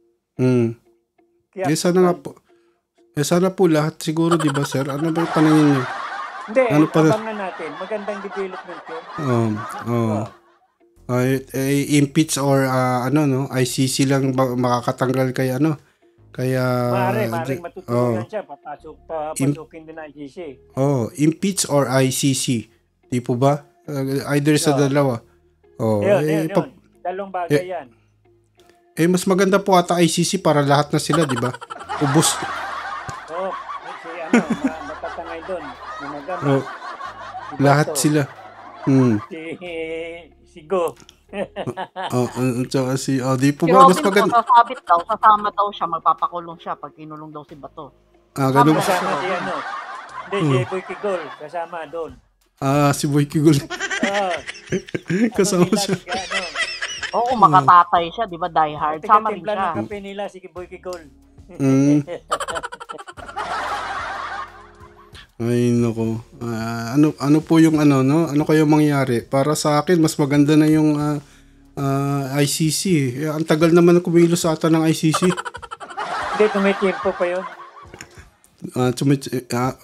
Kaya
sana nga po. Sana po lahat siguro, di ba sir? Ano ba yung paningin niyo?
Hindi, abangan natin. Magandang development yun.
Impeach or ICC lang makakatanggal kay
Maaaring matutulungan siya. Papasukin din ang ICC.
Impeach or ICC. Di po ba? Either sa dalawa.
Yun. Dalawang bagay yan.
Mas maganda po ata ICC para lahat na sila, di ba? Ubos.
Matatangay doon.
Lahat sila.
Si Go.
Tsaka di po
si
ba?
Robin
Mas maganda.
sasama daw siya, magpapakulong siya pag kinulong daw si Bato.
Ganun.
Kasama si Boy Kigol. Kasama doon.
Si Boy Kigol. Kasama siya.
Oo, makatatay siya, di ba? Die hard. Sama rin siya.
Ng kape nila si Boy Kigol.
Ay, nako. Ano po yung no? Ano kayo mangyari? Para sa akin, mas maganda na yung ICC. Ang tagal naman kumilos ata ng ICC.
Hindi, tumitimpo pa yun.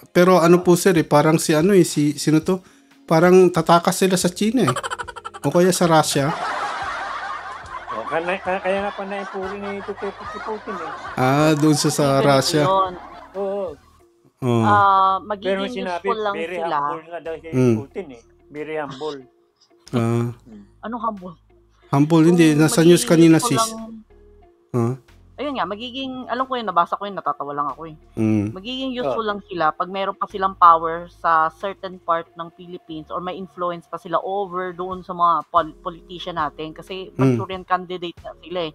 Pero po sir, parang sino to? Parang tatakas sila sa China eh. O kaya sa Russia.
Kaya nga pa naipuri ni Duterte si Putin eh.
Doon sa
Ganito
Russia.
yun.
Oo.
Oh.
Pero
Magiging
sinabi,
useful lang
very
sila.
humble nga daw kay Putin eh. Very humble.
Ano humble?
Humble, hindi.
Kung
Nasa news
magiging
kanina,
useful
sis.
lang- Ayun nga, magiging, alam ko yun, nabasa ko yun, natatawa lang ako eh. Magiging useful lang sila pag meron pa silang power sa certain part ng Philippines or may influence pa sila over doon sa mga politician natin kasi Manchurian candidate na sila eh.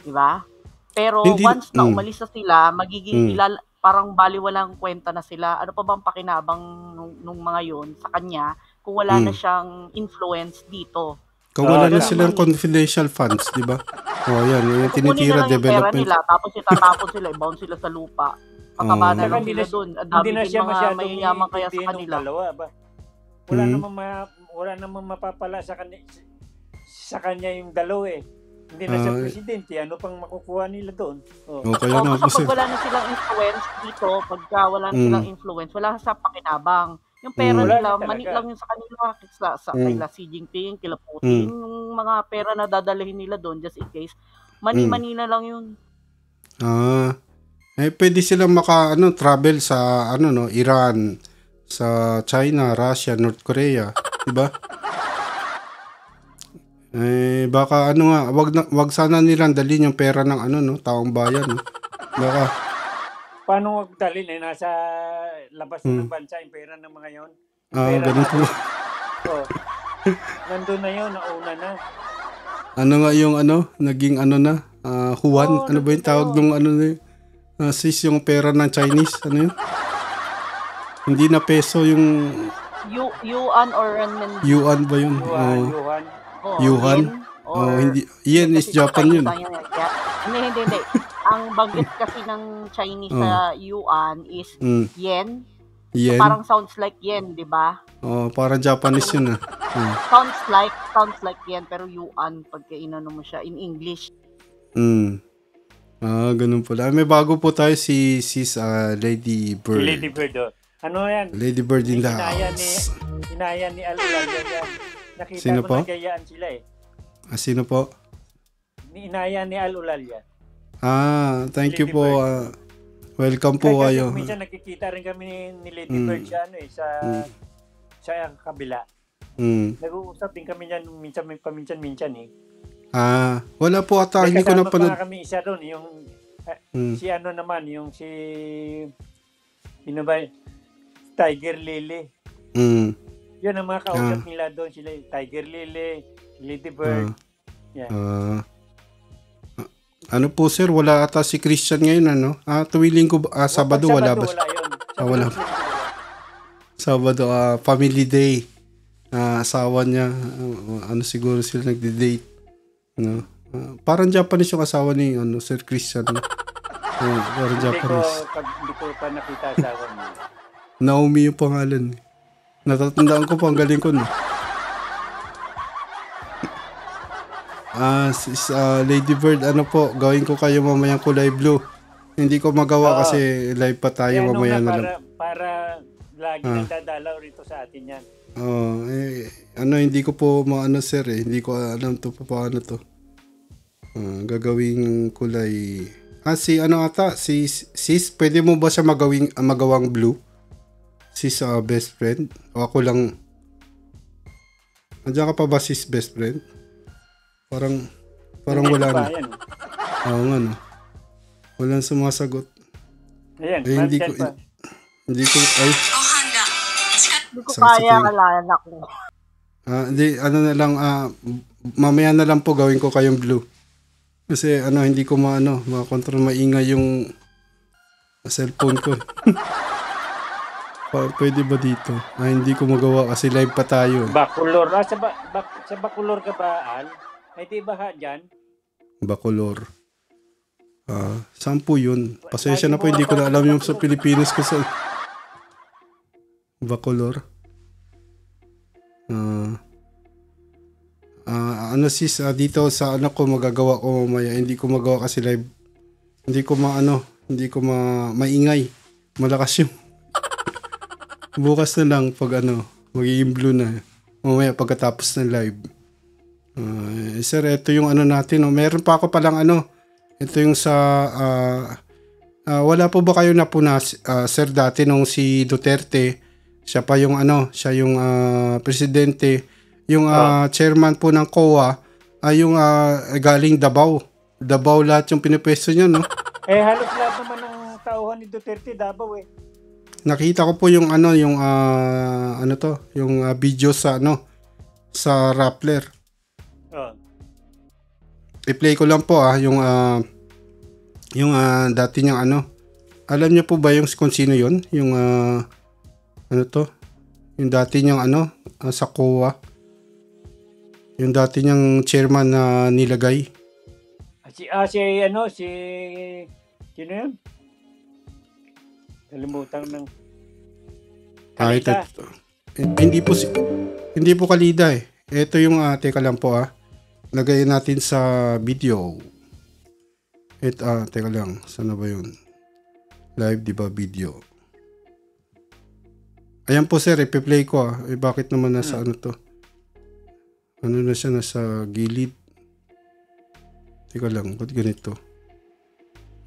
Di ba? Pero
Hindi-
once na umalis na sila, magiging parang baliwalang kwenta na sila. Ano pa bang pakinabang nung mga yon sa kanya kung wala na siyang influence dito?
Kung wala na
ganun
silang
yun.
confidential funds, di ba? Yan. Yung
Kukunin na
tinitira
lang yung pera
development.
nila, tapos itatapon sila, i-bounce sila sa lupa. Pataba na
Saka
lang
hindi
sila
na-
doon. Ang
Hindi
dami
na
din
siya
mga
masyadong
mayayaman kaya sa
iintindihan ng
kanila.
dalawa ba? Wala namang mapapala sa kanya yung dalawa eh. Hindi na siya presidente, ano pang makukuha nila doon?
Kaya nga
Basta
kasi.
pag wala na silang influence dito, pagka wala na silang influence, wala sa pakinabang. Yung pera
Wala
nila,
na talaga.
mani lang yun sa kanila. Sa kila Xi Jinping, kila Putin, yung mga pera na dadalhin nila doon, just in case, mani-mani na lang yun.
Pwede silang travel sa Iran, sa China, Russia, North Korea, 'di ba? Baka wag sana nilang dalhin yung pera ng taong bayan, no? Baka
Paano wag dalhin eh? Nasa labas na ng bansa yung pera ng mga yon.
ganun po.
Nandun na yun, nauna na.
Nga yung naging na, Juan, ano ba yung tawag nung sis, yung pera ng Chinese, ano yun? Hindi na peso yung
Yuan or renminbi.
yuan ba yun? Yuan? Hindi. Yen is Japan yun.
Hindi. Ang banggit kasi ng Chinese sa yuan is yen.
Yen?
So, parang sounds like yen, di ba?
Parang Japanese yun
Sounds like yen, pero yuan pagka inano mo siya in English.
Ganun pala. May bago po tayo si Lady Bird.
Lady Bird, Ano yan?
Lady Bird in the
Inaya ni Al-Ulalia yan. Nakita
Sino
ko
po?
nagayaan sila eh.
Sino po?
Inaya ni Al-Ulalia.
Thank you
Lady
po. Welcome po kayo.
Minsan nakikita rin kami ni Lady Bird sa kabila. Nag-uusap din kami yan paminsan-minsan eh.
Wala po ata. Hindi ko napanood.
May kami isa doon, yung si sino ba? Tiger Lily. Yun ang mga kausap nila doon, sila Tiger Lily, Lady Bird.
Ano po sir, wala ata si Christian ngayon tuwing linggo, Sabado wala ba?
Wala yun.
Wala. Sabado, family day. Asawa niya, siguro sila nagde-date. Parang Japanese yung asawa ni Sir Christian. Parang Japanese.
Hindi ko pa nakita asawa niya.
Naomi yung pangalan. Natatandaan ko po, ang galing ko. Lady Bird, gawin ko kayo mamayang kulay blue. Hindi ko magawa kasi live pa tayo mamaya na lang.
Para lagi nang dadalaw rito sa atin yan.
Hindi ko po sir hindi ko alam to paano to. Gagawing kulay. Si sis, pwede mo ba siya magawang blue? Sis, best friend? O ako lang? Andiyan ka pa ba sis, best friend? Parang wala na. Oo nga no. Walang sumasagot.
Ayan,
hindi ko
Hindi ko kaya kalala ko.
Na lang, mamaya na lang po gawin ko kayong blue. Kasi hindi ko makontrol maingay yung cellphone ko. Pwede ba dito? Hindi ko magawa kasi live pa tayo.
Bacolor. Sa Bacolor ka ba, Al? Ay, di ba dyan?
Bacolor. Saan po yun? Pasensya na po, hindi ko na alam yung sa Pilipinas kasi. Bacolor. Sis, dito sa ko magagawa ko mamaya. Hindi ko magawa kasi live. Hindi ko maingay. Malakas yung. Bukas na lang pag magiging blue na. Mamaya pagkatapos ng live. Sir, ito yung ano natin. Meron pa ako palang ano. Ito yung sa... wala po ba kayo napuna, sir, dati nung si Duterte, siya pa yung ano, siya yung presidente, yung chairman po ng COA, yung galing Davao. Davao lahat yung pinipwesto niya, no?
Halos lahat naman ng tauhan ni Duterte, Davao eh.
Nakita ko po yung ano, yung ano to, yung video sa ano, sa Rappler. I-play ko lang po yung dati niyang ano. Alam niyo po ba yung kung sino yun? Yung ano to? Yung dati niyang ano sa COA. Yung dati niyang chairman na nilagay.
Sino yun? Kalimutan ng
Kalida.
Kalida.
Hindi po Kalida eh. Ito yung teka lang po lagay natin sa video. Teka lang. Saan na ba yun? Live, di ba? Video. Ayan po sir, ipi-play ko bakit naman nasa ano to? Ano na siya, nasa gilid? Teka lang, ba't ganito?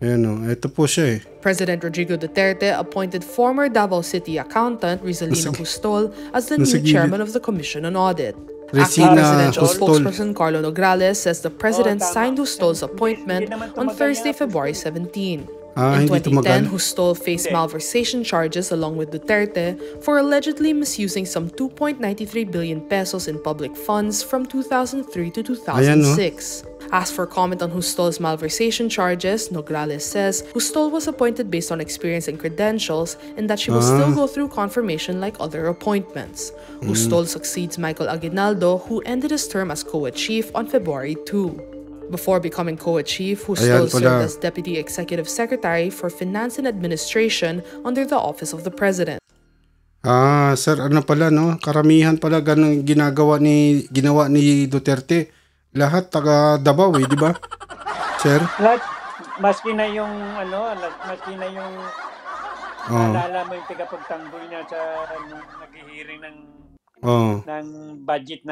Ayan ito po siya eh.
President Rodrigo Duterte appointed former Davao City accountant Rizalino Hustol as the new chairman of the Commission on Audit. Acting presidential spokesperson Carlo Nograles says the president signed Hustol's appointment on Thursday, February 17. In 2010, Hustol faced malversation charges along with Duterte for allegedly misusing some 2.93 billion pesos in public funds from 2003 to 2006. Asked for comment on Hustol's malversation charges, Nograles says Hustol was appointed based on experience and credentials and that she will still go through confirmation like other appointments. Hustol succeeds Michael Aguinaldo, who ended his term as COA chief on February 2. Before becoming COA chief, Hustol served as Deputy Executive Secretary for Finance and Administration under the Office of the President.
Sir, ano pala no? Karamihan pala ganun ginawa ni Duterte. Lahat taga Davao di ba? Sir?
Lahat, maski na yung naalala mo yung tagapagtanggol niya sa naghihiring ng budget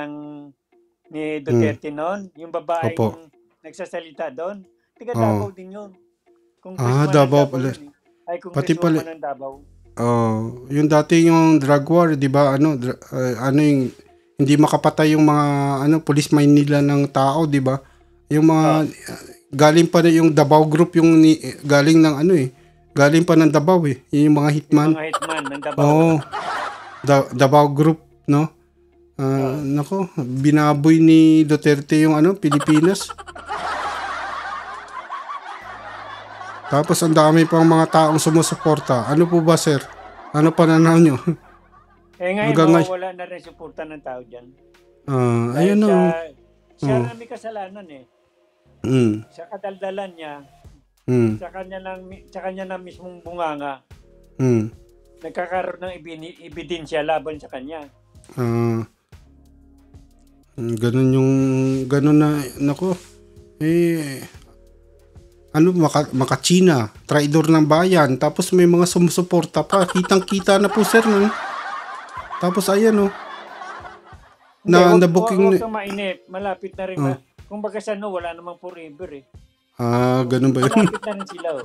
ni Duterte noon. Yung babae yung nagsasalita doon. Taga Davao din yun.
Davao pala.
Ay, Congresswoman ng Davao.
Yung dati yung drug war, di ba? Ano yung hindi makapatay yung mga police mine nila ng tao, di ba? Yung mga galing pa na yung Davao group yung galing ng galing pa ng Davao yung mga hitman.
Yung mga hitman ng Davao.
Davao group, no? Nako, binaboy ni Duterte yung Pilipinas. Tapos ang dami pang mga taong sumusuporta. Ano po ba, sir? Ano pananaw nyo?
Ngayon, wala na rin suporta ng tao dyan.
Ayun
siya na may kasalanan Sa kadaldalan niya, sa kanya na mismong bunganga, nagkakaroon ng ebidensya laban sa kanya.
Ganun na, nako, maka-China, traidor ng bayan, tapos may mga sumusuporta pa, kitang-kita na po sir, no? Tapos ayan,
Huwag kang mainip, malapit na rin kung baga sa wala namang forever
ganun ba yun?
Malapit na rin sila,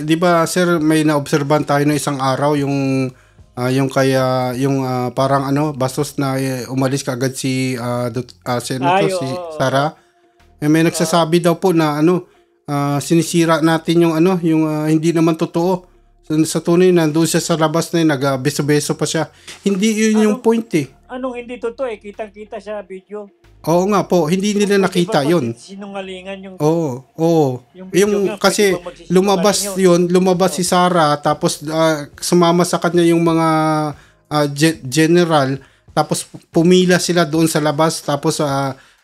di ba sir, may naobserbahan tayo na isang araw yung parang bastos na umalis kaagad si Senator si Sara. May nagsasabi daw po na sinisira natin yung hindi naman totoo. Sa tunay nandoon siya sa labas na nag-beso-beso pa siya. Hindi yun yung point
Anong hindi totoo kitang-kita sa video.
Oo nga po, hindi nila nakita yun.
Sinungalingan yung
Yung kasi lumabas si Sara, tapos sumama sa kanya yung mga general, tapos pumila sila doon sa labas, tapos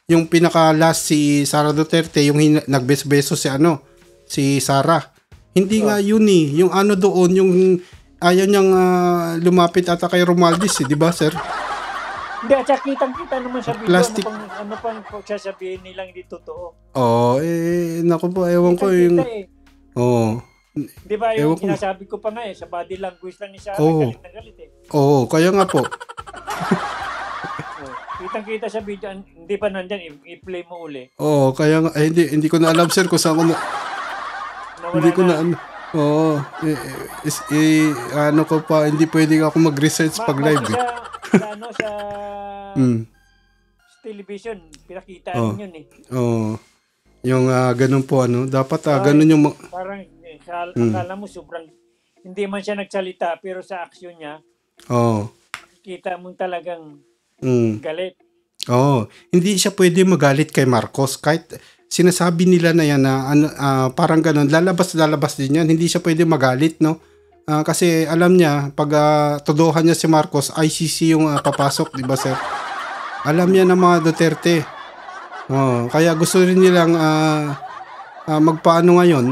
yung pinaka-last si Sara Duterte, yung nagbeso-beso si Sara. Hindi nga yun yung doon, yung ayaw niyang lumapit ata kay Romaldis, di ba sir?
Hindi, at kitang-kita naman sa video.
Plastic.
Ano pang sasabihin nilang hindi totoo?
Naku po, ewan ko yung...
Di ba yung sinasabi ko pa nga sa body language lang ni Sarah, galit na galit
kaya nga po.
Kitang-kita sa video, hindi pa nandyan, i-play mo uli.
Oo, kaya nga, hindi ko na alam sir kung saan ko na, hindi ko na ano. Oo, ano ko pa, hindi pwede ako mag-research pag live.
Sa television, pinakita yun eh.
Oo, yung ganun po, ano, dapat ganun yung...
Parang, akala mo sobrang, hindi man siya nagsalita, pero sa aksyon niya, kita mo talagang galit.
Hindi siya pwede magalit kay Marcos kahit sinasabi nila na yan na parang ganun, lalabas din yan, hindi siya pwede magalit, no? Kasi alam niya pag todohan niya si Marcos, ICC yung papasok, di ba sir? Alam niya ng mga Duterte. Kaya gusto rin nilang magpaano ngayon,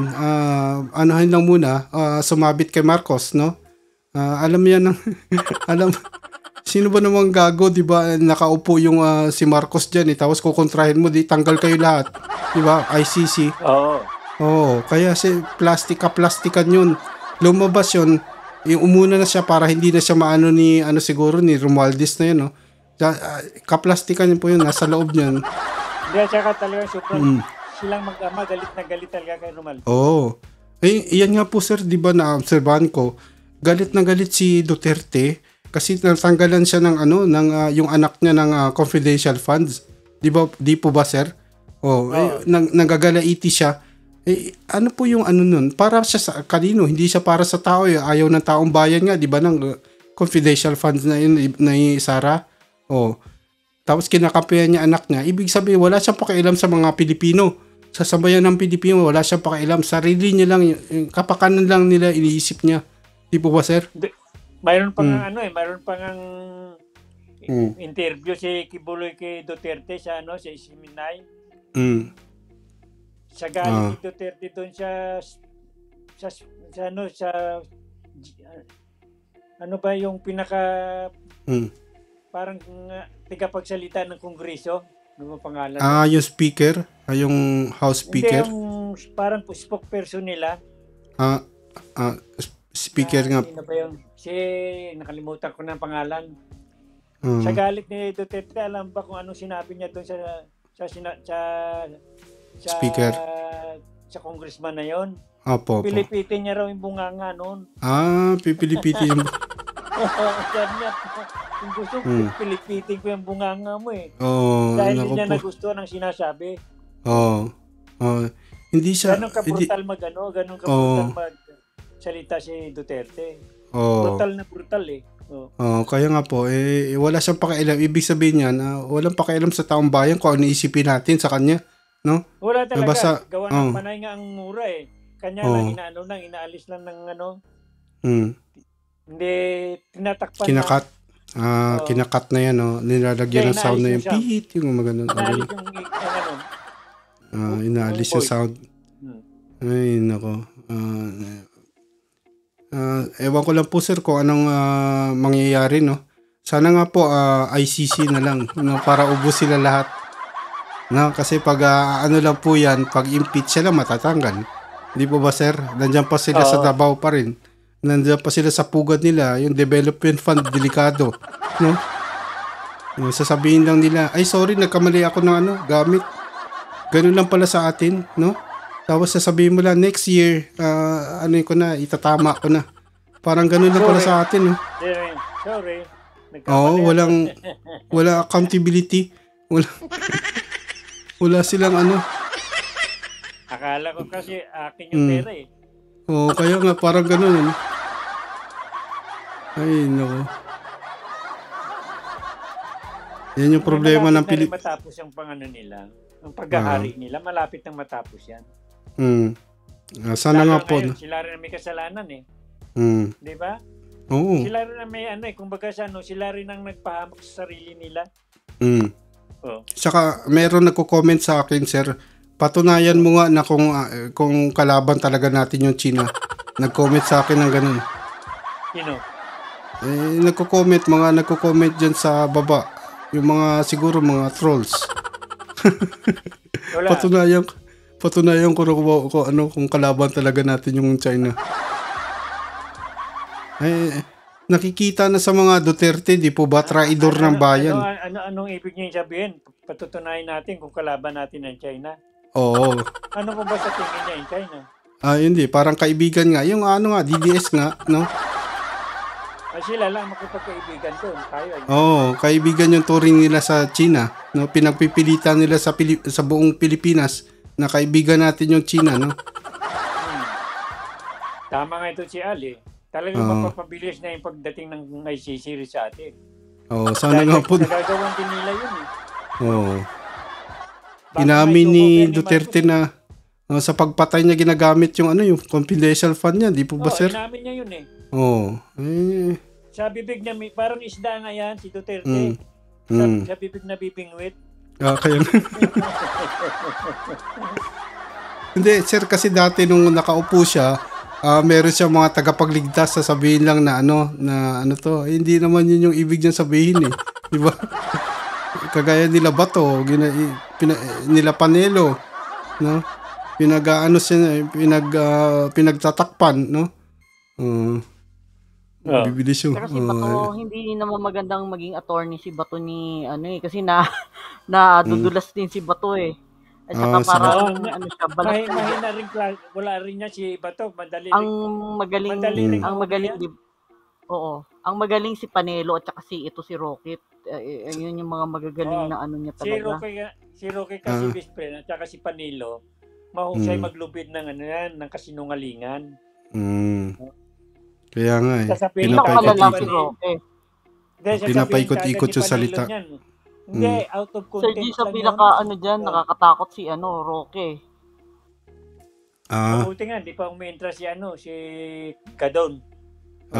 anuhin lang muna, sumabit kay Marcos, no? Alam niya ng alam. Sino ba namang gago, di ba? Nakaupo yung si Marcos dyan, tapos kukontrahin mo, di tanggal kayo lahat. Di ba? ICC. Oo, kaya si plastikan yun. Lumabas yun, yung umuna na siya para hindi na siya maano ni, siguro ni Romualdez na yun, no? Kaplastikan yun po yun, nasa loob niyan.
Hindi, tsaka talaga silang mag-ama, galit na galit talaga kay Romualdez.
Oo. Iyan nga po sir, di ba na-obserbahan ko, galit na galit si Duterte, kasi natanggalan siya ng yung anak niya ng confidential funds. Di po ba sir? Nagagalaiti siya. Ano po yung nun? Para siya sa kanino, hindi siya para sa tao. Ayaw ng taong bayan nga, di ba, ng confidential funds na yun na Sara? Tapos kinakampihan niya anak niya. Ibig sabihin, wala siyang pakialam sa mga Pilipino. Sa sambayan ng Pilipino, wala siyang pakialam. Sarili niya lang, kapakanan lang nila iniisip niya. Di po ba sir?
Mayroon pang mayroon pang interview si Kibuloy kay Duterte sa sa Isiminay. Sa galing ni Duterte doon sa ano ba yung pinaka parang tagapagsalita ng Kongreso, ano ba pangalan?
Yung speaker, yung House Speaker.
Hindi, yung parang spokesperson nila.
Speaker nga.
Sino ba yung nakalimutan ko ng pangalan. Sa galit ni Duterte, alam ba kung anong sinabi niya doon sa
speaker,
sa congressman na yon?
Opo.
Pilipitin niya raw yung bunganga noon.
Pipilipitin yung
kung gusto, pilipitin ko yung bunganga mo eh.
naku
Dahil hindi niya
po.
Nagustuhan ang sinasabi.
Hindi siya.
Ganun ka-brutal ganun ka-brutal magsalita si Duterte. Brutal na brutal eh.
Kaya nga po, wala siyang pakialam. Ibig sabihin niyan, walang pakialam sa taong bayan kung ano isipin natin sa kanya. No?
Wala talaga. Gawa ng panay nga ang mura eh. Kanya lang inaalis lang ng hindi tinatakpan
kinakat. Kinakat na yan, nilalagyan ng sound na yung pihit, yung mga ganun. Inaalis yung sound. Ay, nako. Ewan ko lang po sir kung anong mangyayari, no? Sana nga po ICC na lang, no? Para ubos sila lahat. No? Kasi pag lang po yan, pag impeach sila matatanggal. Hindi po ba sir? Nandiyan pa sila sa Davao pa rin. Nandiyan pa sila sa pugad nila, yung development fund, delikado. No? Sasabihin lang nila, ay sorry, nagkamali ako ng gamit. Ganun lang pala sa atin, no? Tapos sasabihin mo lang, next year, ko na, itatama ko na. Parang ganun lang pala sa atin, no?
Sorry.
Wala accountability. Wala silang
Akala ko kasi akin yung pera eh.
Kaya nga, parang ganun, Ay, nako. Yan yung problema ng Pilipinas.
Matapos yung nila, ang paghahari nila, malapit nang matapos yan.
Sana nga po.
Sila rin may kasalanan eh. Di ba?
Oo.
Sila rin ang may kumbaga sila rin ang nagpahamak sa sarili nila.
Saka meron nagko-comment sa akin, sir. Patunayan mo nga na kung kalaban talaga natin yung China. Nag-comment sa akin ng ganun.
Sino?
Nagko-comment dyan sa baba. Yung siguro mga trolls.
Wala.
Patunayan ko kung kalaban talaga natin yung China. nakikita na sa mga Duterte, di po ba, traidor ng bayan.
Anong ibig niya sabihin? Patutunayan natin kung kalaban natin ng China.
Oo.
Ano po ba sa tingin niya yung China?
Hindi, parang kaibigan nga. Yung DDS nga, no?
Sila lang makipagkaibigan doon. Tayo.
Kaibigan yung turing nila sa China. No? Pinagpipilitan nila sa buong Pilipinas na kaibigan natin yung China, no?
Tama nga ito si Ali. Talagang mapapabilis na yung pagdating ng ICC sa atin.
Sana nga po.
Nagagawan din nila yun
Inamin ni Duterte na sa pagpatay niya ginagamit yung yung confidential fund niya, di po ba, sir?
Inamin niya yun Sa bibig niya, parang isda nga yan, si Duterte. Sa bibig na bibingwit.
Kaya Hindi, sir, kasi dati nung nakaupo siya, meron siya mga tagapagligtas, sasabihin lang na hindi naman yun yung ibig niya sabihin di ba? Kagaya nila Bato, nila Panelo, no? Pinagtatakpan, no? Bibilis yung.
Pero si Bato, hindi naman magandang maging attorney si Bato ni kasi nadudulas din si Bato At saka parang siya, balat.
Mahina rin, wala rin niya si Bato, madali.
Ang magaling si Panelo at saka si Rocket. Yun yung mga magagaling na niya talaga.
Si Rocket kasi best friend at saka si Panelo, mahusay maglubid ng kasinungalingan.
Kaya nga pinapaikot-ikot yung salita.
Hindi, out of context.
Sir G, sa pinaka nakakatakot si Roque.
Mabuti nga, di pa umiintra si Gadon.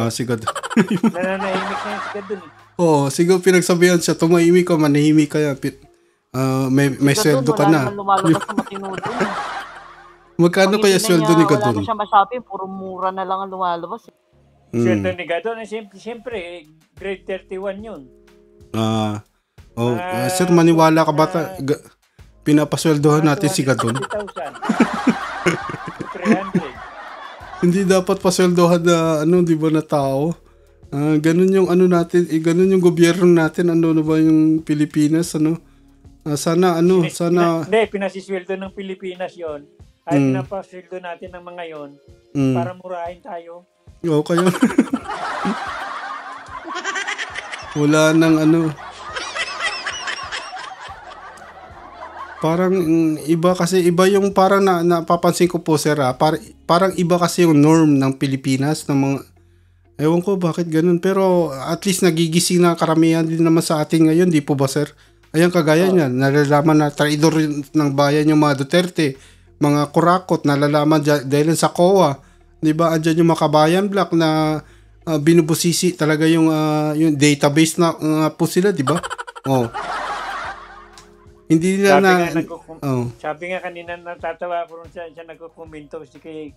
Si Gadon.
Nananahimik na si Gadon
siguro pinagsabihan siya, tumahimik ka, manahimik ka yan. May sweldo ka na.
Lumalabas sa matinudo.
Magkano kaya sweldo ni Gadon?
Wala na siya masabi, puro mura na lang ang lumalabas.
Sweldo ni Gadon, siyempre, grade 31 yun.
Sir, maniwala ka ba pinapasweldohan natin si Gadon?
300.
Hindi dapat pasweldohan na di ba, na tao? Ganun yung natin, ganun yung gobyerno natin, na ba yung Pilipinas, sana.
Hindi, pinasisweldo ng Pilipinas yon. Ay pinapasweldo natin ng mga yon para murahin tayo.
Kaya wala nang parang iba kasi, iba yung parang napapansin ko po, sir, parang iba kasi yung norm ng Pilipinas ng mga, ewan ko bakit ganun, pero at least nagigising na karamihan din naman sa atin ngayon, di po ba, sir? Ayan, kagaya niyan, nalalaman na traidor ng bayan yung mga Duterte, mga kurakot, nalalaman dahil sa COA, di ba? Andyan yung Makabayan Black na binubusisi talaga yung database na po sila, di ba? Hindi nila
sabi nga kanina, natatawa ko rin siya nagko-komento kay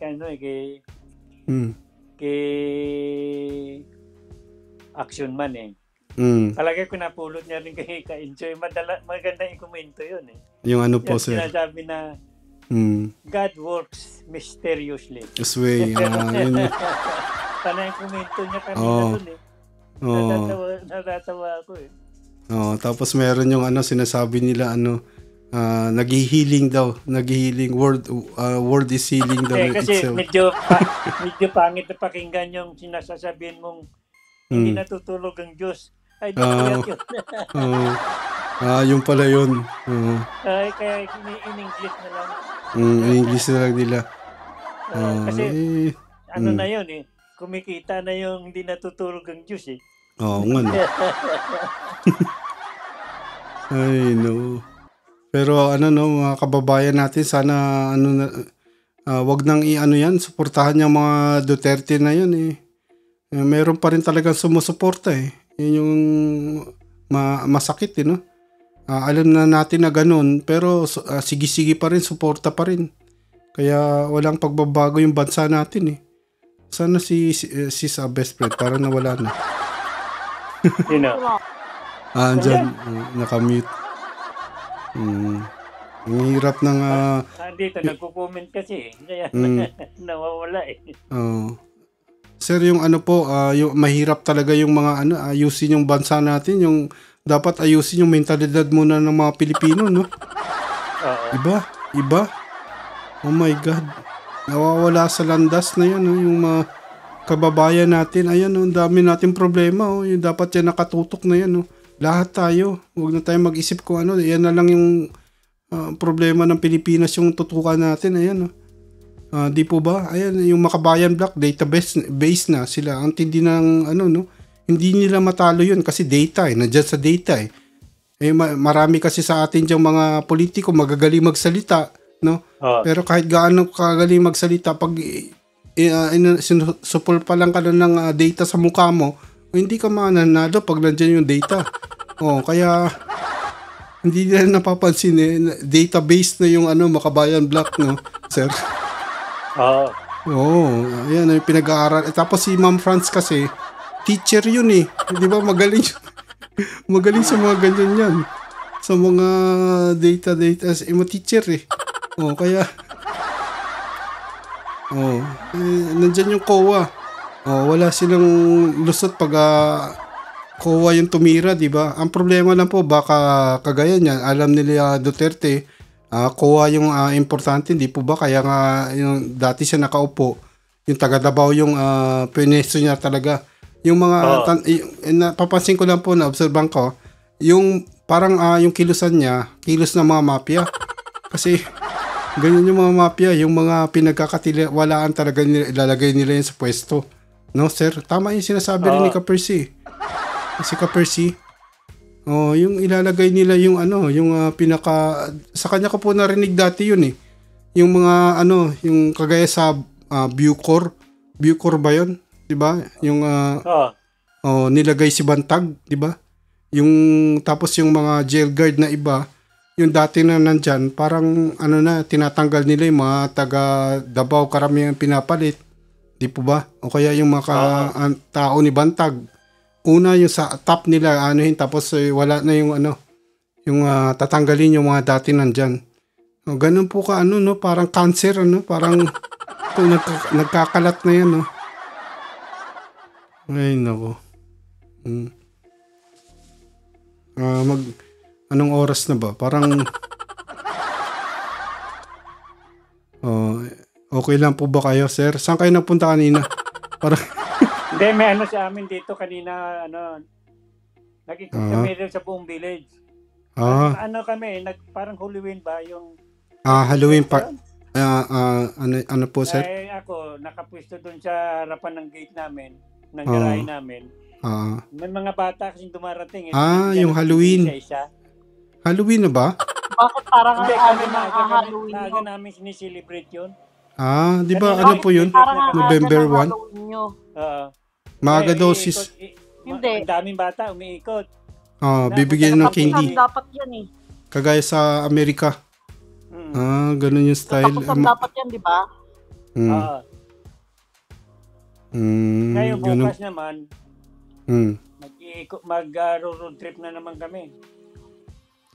Action Man Talaga pinapulot niya rin kay Enjoy. Maganda yung komento yun
Yung po, sir?
Sinasabi na God works mysteriously.
This way.
Sana yung komento niya kanina dun natatawa ako
tapos meron yung sinasabi nila naghi-healing daw, word is healing daw
kasi
itself.
medyo pangit na pakinggan yung sinasasabihin mong hindi natutulog ang Diyos. Ay, yun.
Yung pala yun.
Kaya in English na lang.
In English na lang nila.
Kasi na yun kumikita na yung hindi natutulog ang Diyos
nga no. Ay no. Pero mga kababayan natin, sana wag nang yan, suportahan yung mga Duterte na yun meron pa rin talagang sumusuporta Yun yung masakit no. Alam na natin na ganun, pero sige-sige pa rin, suporta pa rin. Kaya walang pagbabago yung bansa natin Sana si sa best friend para nawala na. Andyan, nakamute. Ang hirap ng
dito nagko-comment kasi kaya nawawala
Sir, yung ano po, yung mahirap talaga yung mga ano, ayusin yung bansa natin, yung dapat ayusin yung mentalidad muna ng mga Pilipino, no? Iba. Oh my God. Nawawala sa landas na yan, no? Yung mga kababayan natin, ayan, no? Ang dami natin problema, oh. Yung dapat yan nakatutok na yan, no? Lahat tayo, huwag na tayo mag-isip kung ano, yan na lang yung problema ng Pilipinas yung tutukan natin, ayan, no? Di po ba? Ayan, yung Makabayan Black database base na sila. Ang tindi ng ano, no? Hindi nila matalo yun kasi data nandiyan sa data marami kasi sa atin diyang mga politiko magagaling magsalita, no? Pero kahit gaano kagaling magsalita, pag supol pa lang ka ng data sa mukha mo, hindi ka mananalo pag nandiyan yung data. Kaya hindi nila napapansin database na yung ano, Makabayan Black, no, sir? Ayan yung pinag-aaral. Tapos si Ma'am France kasi, teacher yun di ba? Magaling magaling sa mga ganyan yan. Sa mga data, teacher kaya, nandyan yung COA. Wala silang lusot pag COA yung tumira, di ba? Ang problema lang po, baka kagaya niyan, alam nila Duterte, COA yung importante, hindi po ba? Kaya nga, yung dati siya nakaupo, yung taga Davao yung pinesto niya talaga. Yung mga, napapansin ko lang po, na-observan ko, yung parang yung kilusan niya, kilos ng mga mafia. Kasi, ganyan yung mga mafia, yung mga pinagkakatiwalaan talaga ilalagay nila yun sa pwesto. No, sir? Tama yung sinasabi rin ni Ka-Percy. Si Ka-Percy, yung ilalagay nila yung ano, yung sa kanya ko po narinig dati yun Yung mga ano, yung kagaya sa Bucor ba yun? 'Di ba? Yung nilagay si Bantag, 'di ba? Yung tapos yung mga jail guard na iba, yung dati na nandyan, parang ano na, tinatanggal nila yung mga taga Davao karamihan pinapalit. 'Di po ba? O kaya yung mga tao ni Bantag, una yung sa top nila tapos wala na yung ano, yung tatanggalin yung mga dati nandyan. Ganun po ka no, parang cancer parang nagkakalat na yan Ay nako. Anong oras na ba? Parang okay lang po ba kayo, sir? Saan kayo nagpunta kanina? Parang
Hindi, may sa amin dito kanina, nag-ikot kami rin sa buong village. Kami, parang Halloween ba yung...
Halloween pa. Ano po, sir?
Ako, nakapwesto doon sa harapan ng gate namin, ng garahe namin. May mga bata kasing dumarating.
Yung Halloween. Halloween na ba?
Bakit parang
Hindi,
Halloween
maaga namin sinicelebrate yun.
Di ba ano po yun? November 1? Maaga daw sis.
Hindi.
Ang daming bata umiikot.
Bibigyan ng candy.
Dapat yan
Kagaya sa Amerika. Ganun yung style.
Katapusan dapat yan, di ba?
Ngayon bukas naman, mag-road trip na naman kami.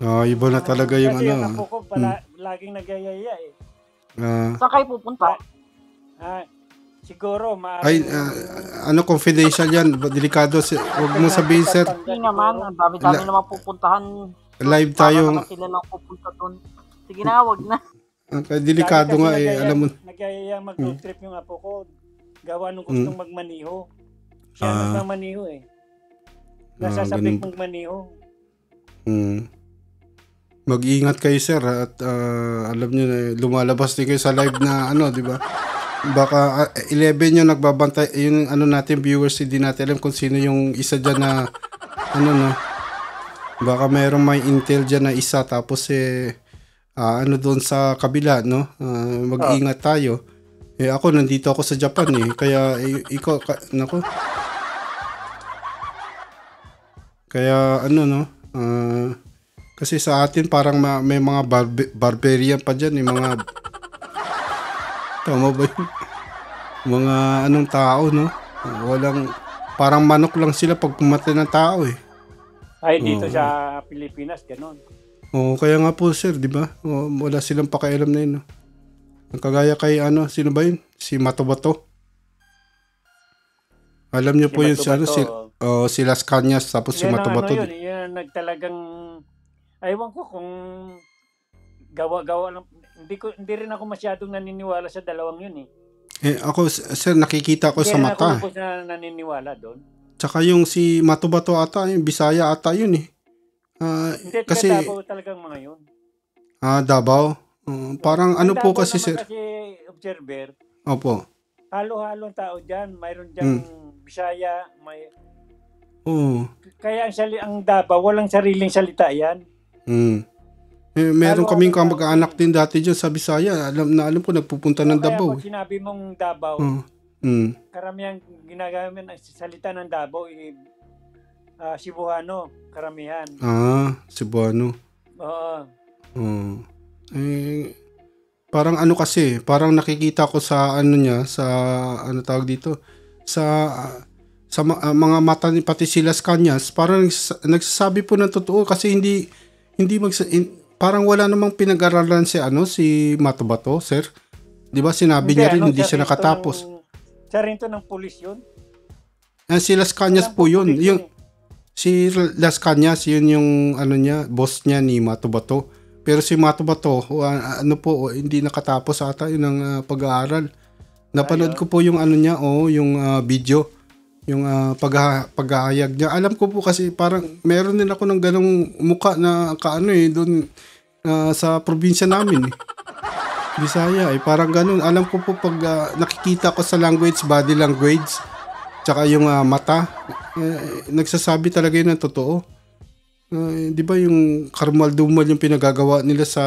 Iba na talaga yung
kasi yung apo ko laging nagyayaya
Saan kayo pupunta?
Siguro,
confidential yan. Delikado. Huwag mo sabihin, sir.
Hindi naman. Ang dami-dami naman pupuntahan.
Live tayo.
Para sila lang pupunta doon. Sige na, wag na.
Delikado nga alam mo.
Nagyayaya mag-road trip yung apo ko. Gawa nung gustong magmaniho. Siya nagmamaniho Nasasabik magmaniho.
Mag-ingat kayo, sir, at alam niyo na lumalabas din kayo sa live na di ba? Baka 11 yung nagbabantay, yung natin viewers, hindi natin alam kung sino yung isa diyan na baka mayroong may intel diyan na isa, tapos doon sa kabila, mag-ingat tayo. Ako nandito ako sa Japan kaya ikaw nako. Kaya kasi sa atin parang may mga barbarian pa diyan, mga tama ba yun? Mga anong tao, walang, parang manok lang sila pag pumatay ng tao
Ay, dito sa Pilipinas, ganun.
Kaya nga po, sir, di ba? Wala silang pakialam na yun. Ang kagaya kay, sino ba yun? Si Mato Bato. Alam niyo
Si
po yun si ano,
Matubato.
si Las Cañas, tapos si
Yan ang ano
Matubato.
yun, yan ang nagtalagang, aywan ko kung gawa-gawa lang. Hindi rin ako masyadong naniniwala sa dalawang yun eh.
Ako, sir, nakikita ko sa
Hindi rin
mata.
ako lubos na naniniwala doon.
Tsaka yung si Matubato ata, yung Bisaya ata yun eh.
Hindi,
Kasi,
Davao talagang mga yun.
Davao. Parang ano po
Davao
kasi,
naman
sir.
Kasi observer,
Opo.
halo-halong tao dyan. Mayroon dyan Bisaya,
Oo.
kaya ang Davao, walang sariling salita yan.
Meron
Halo-halong
kaming
tao
kamag-anak din dati dyan sa Bisaya. Alam ko nagpupunta ng
Kaya
Davao.
pag sinabi mong Davao, karamihan ginagamit ang salita ng Davao, Cebuano, karamihan.
Cebuano.
Oo.
Parang ano kasi, parang nakikita ko sa ano niya, sa ano tawag dito, sa mga mata ni pati si Las Cañas, parang nagsasabi po ng totoo kasi hindi parang wala namang pinag-aralan si Matubato, sir. 'Di ba sinabi niya rin hindi siya nakatapos.
Sa rinto ng pulis 'yun.
Si Las Cañas po 'yun. Si Las Cañas, yun yung ano niya, boss niya ni Matubato. Pero si Matubato, hindi nakatapos ata yun ng pag-aaral. Napanood ko po yung ano niya, yung video, yung pag-aayag niya. Alam ko po kasi parang meron din ako ng ganong muka na doon sa probinsya namin. Bisaya parang ganun. Alam ko po pag nakikita ko sa body language, tsaka yung mata, nagsasabi talaga yun ng totoo. Di ba yung karmal-dumal yung pinagagawa nila sa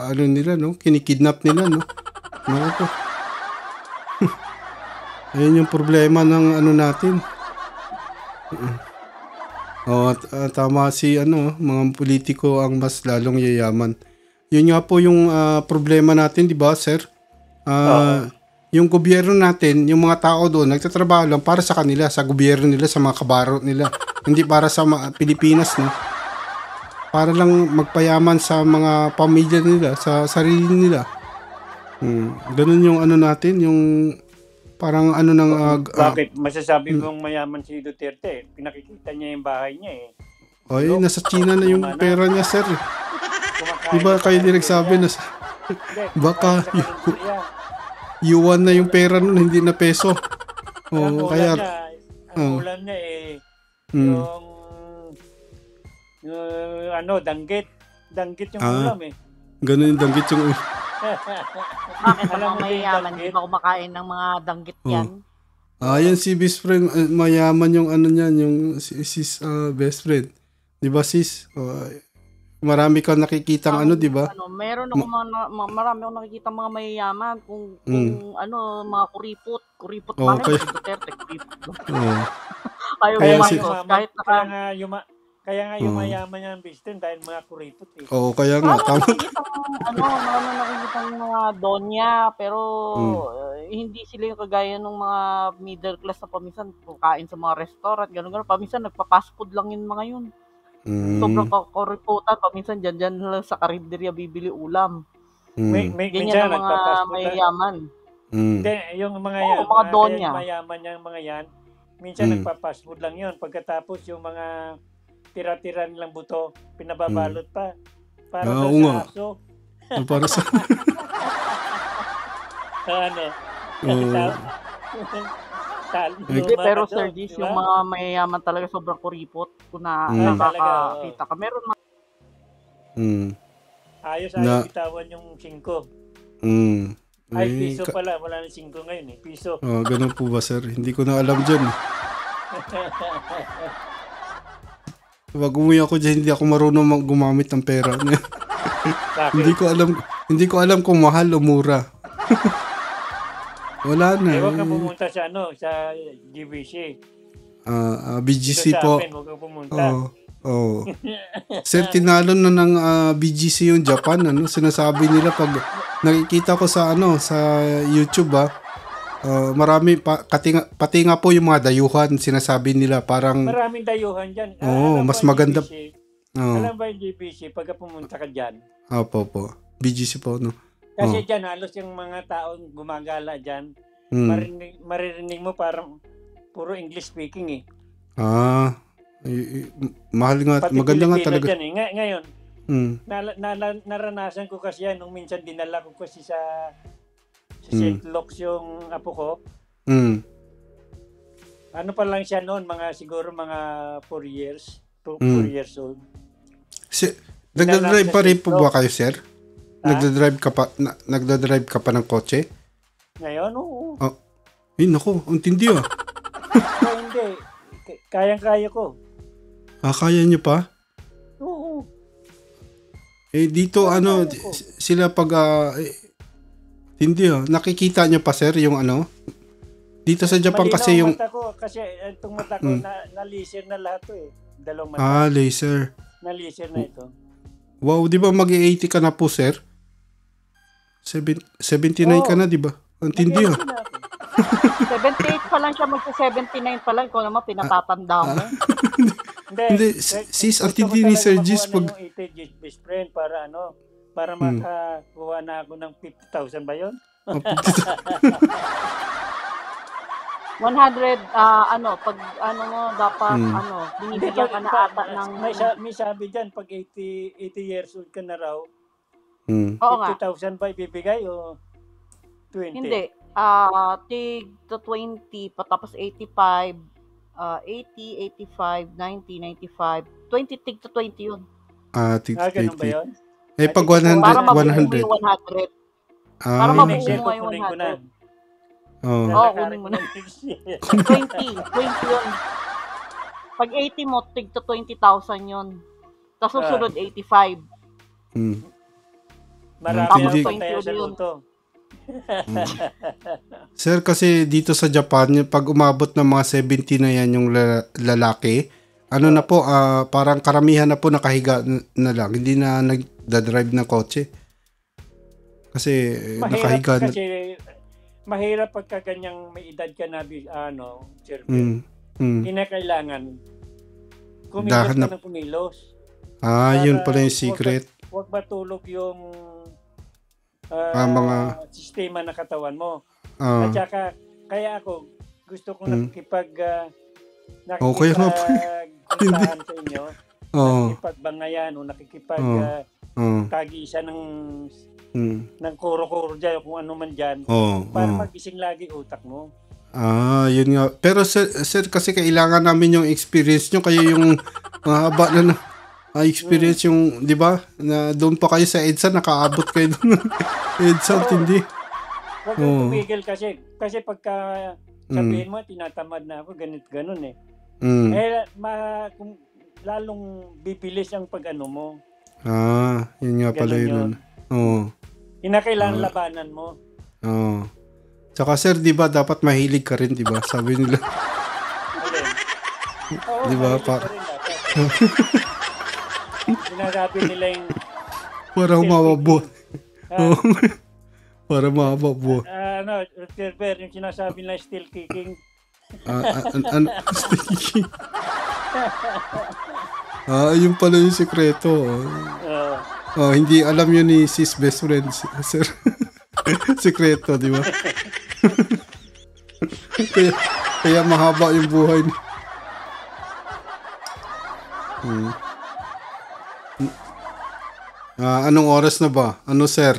ano nila, no? Kinikidnap nila, no? Ano po? Ayun yung problema ng ano natin. Tama si mga politiko ang mas lalong yayaman. Yun nga po yung problema natin, di ba, sir? Yung gobyerno natin, yung mga tao doon, nagtatrabaho lang para sa kanila, sa gobyerno nila, sa mga kabaro nila. Hindi para sa Pilipinas, no? Para lang magpayaman sa mga pamilya nila, sa sarili nila. Ganun yung ano natin, yung parang ano ng...
Bakit? Masasabi mong mayaman si Duterte. Pinakikita niya yung bahay niya eh.
Nasa China na yung pera niya, sir. Diba kayo din nagsabi na baka yuan na yung pera nun, hindi na peso.
Ang ulam niya danggit yung ulam eh.
Ganun yung danggit yung ulam.
Bakit ang mayayaman, di ba kumakain ng mga danggit yan?
Yan si best friend, mayaman yung ano niyan, yung sis best friend. Di ba sis? Marami kang nakikitang di ba?
Meron ako marami akong nakikita mga mayayaman kung mga kuripot ba
Okay.
si Duterte, kuripot.
Kaya nga yumayaman niya ang Bisten dahil mga kuripot eh.
Kaya nga. Tama.
Nakikita mga donya, pero hindi sila yung kagaya ng mga middle class na paminsan kain sa mga restaurant, gano'n. Paminsan nagpa-fast food lang yung mga yun. Sobrang kuriputan, paminsan dyan lang sa karinderya bibili ulam. Ganyan ang mga mayayaman.
Hindi, yung mga
donya.
Mayaman yung mga yan, minsan nagpa-fast food lang yun. Pagkatapos yung mga tira-tira nilang buto, pinababalot pa. Para sa aso.
Para sa...
Pero Sir Gis, yung mga mayayaman talaga sobrang kuripot. Kung nakakakita ka. Meron mga...
Ayos bitawan yung 5. Piso pala. Wala na 5 ngayon eh. Piso.
Ganun po ba, sir? Hindi ko na alam dyan. Pag umuwi ako dyan, hindi ako marunong gumamit ng pera. Hindi ko alam kung mahal o mura. Wala na.
Huwag kang pumunta sa GBC.
BGC po.
Huwag kang pumunta.
Sir, tinalo na ng BGC yung Japan. Sinasabi nila pag nakikita ko sa YouTube marami pati nga po yung mga dayuhan, sinasabi nila parang
maraming dayuhan dyan.
Mas maganda.
Alam ba yung GBC pagka pumunta ka dyan?
Po. BGC po, no?
Kasi dyan halos yung mga taong gumagala dyan, maririnig mo parang puro English speaking eh.
Mahal nga,
Pati
maganda nga
Pilipino
talaga.
dyan eh. Ngayon,
Mm.
naranasan ko kasi yan nung minsan dinala ko kasi sa St. Luke's yung apo ko.
Mm.
Ano pa lang siya noon, siguro mga 4 years. 4 years old.
Nagdadrive pa rin po ba kayo, sir?
Ha?
Nagdadrive ka pa ng kotse?
Ngayon, oo.
Naku, ang tindi ah.
Hindi. Kayang-kaya ko.
Kaya niyo pa?
Oo.
Dito sila pag hindi nakikita niyo pa, sir, yung dito sa Japan
Malinaw
kasi yung
mata ko, kasi itong mata ko na-laser na lahat to eh. Dalawang mata.
laser.
Na-laser na ito.
Wow, di ba mag-80 ka na po, sir? 79 ka na, di ba? Ang tindi ah.
78 pa lang siya, magsa-79 pa lang. Ikaw naman, pinatatanda mo.
Hindi, sis, ang tindi ni Sir Gis pag...
Yung 80 Gis best friend para makakuha na ako ng 50,000 ba yun?
100, pag mo, dapat, binibigyan ka na ata ng...
May sabi dyan, pag 80 years old ka na raw,
Oo nga.
50,000 ba ibibigay o 20?
Hindi. Tig to 20, patapos 85, 80, 85, 90, 95, 20 tig to 20 yun.
Ganun ba yun?
Pag 100,
Para mabuo mo
100.
yung 100. Para
Next
mabuo
year
mo
ko
yung
kunin ko na.
100.
Oh.
Kunin mo na. 20 yun. Pag 80 mo, tig to 20,000 yun. Tapos susunod 85.
Marami
Hindi.
ang pantaya sa luto.
Sir, kasi dito sa Japan, pag umabot ng mga 70 na yan yung lalaki, na po, parang karamihan na po nakahiga na lang. Hindi na nagdadrive ng kotse. Kasi nakahiga na.
Kasi mahirap pagka ganyang may edad ka na, Sir. Kinakailangan kumilos ka ng kumilos.
Yun pala yung secret.
Huwag matulog yung
mga
sistema ng katawan mo.
Ah.
At saka, kaya ako, gusto ko nakikipagpuntahan sa inyo, nakikipagbangayan o nakikipagkagisa ng kuro-kuro dyan o kung ano man dyan, para magising lagi utak mo.
Yun nga. Pero sir, kasi kailangan namin yung experience nyo, kayo yung mahaba na experience yung, di ba? Na doon pa kayo sa EDSA, nakaabot kayo doon. EDSA, hindi.
Huwag kang tumigil kasi pagka sabihin mo, tinatamad na ako, ganun eh. Lalong bibilis ang pag-ano mo.
Yun nga pala yun.
Kinakailangan labanan mo.
Tsaka sir, di ba, dapat mahilig ka rin, di ba? Sabi nila. Di ba,
Sinasabi nila yung
para humababo. Para humababo.
Silver, yung sinasabi nila still kicking.
Still kicking. Yun pala yung sekreto. Hindi alam yun ni sis best friend, sir. Sekreto, di ba? kaya mahaba yung buhay niya. Anong oras na ba? Ano, sir?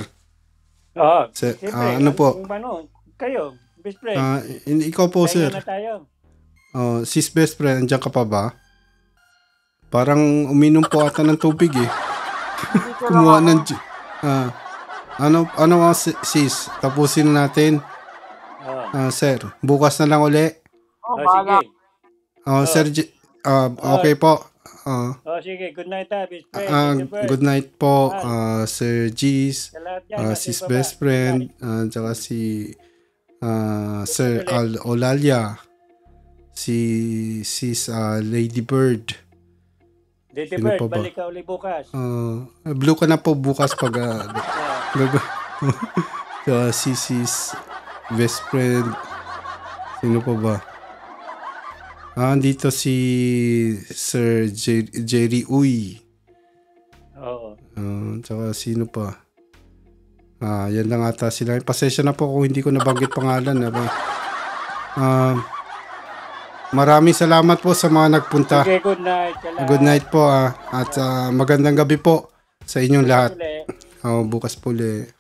Ano po?
Kayo, best friend.
Ikaw po, sir.
Na tayo.
Sis best friend, andyan ka pa ba? Parang uminom po ata ng tubig eh. Kumuha ng... ano sis? Tapusin na natin. Sir, bukas na lang uli.
Sige.
Sir, okay po.
Sige, good night best friend.
Good night po, Sir Gis, sis best friend, tsaka si Sir Olalia, si sis Lady Bird.
Lady Bird, balik ka uli bukas.
Blue ka na po bukas pag si sis best friend. Sino pa ba? Dito si Sir Jerry Uy.
Oo.
Tsaka sino pa? Yan lang ata sila. Pasensya na po kung hindi ko nabanggit pangalan. Maraming salamat po sa mga nagpunta.
Sige, good night.
Good night po at magandang gabi po sa inyong lahat. Bukas po ulit.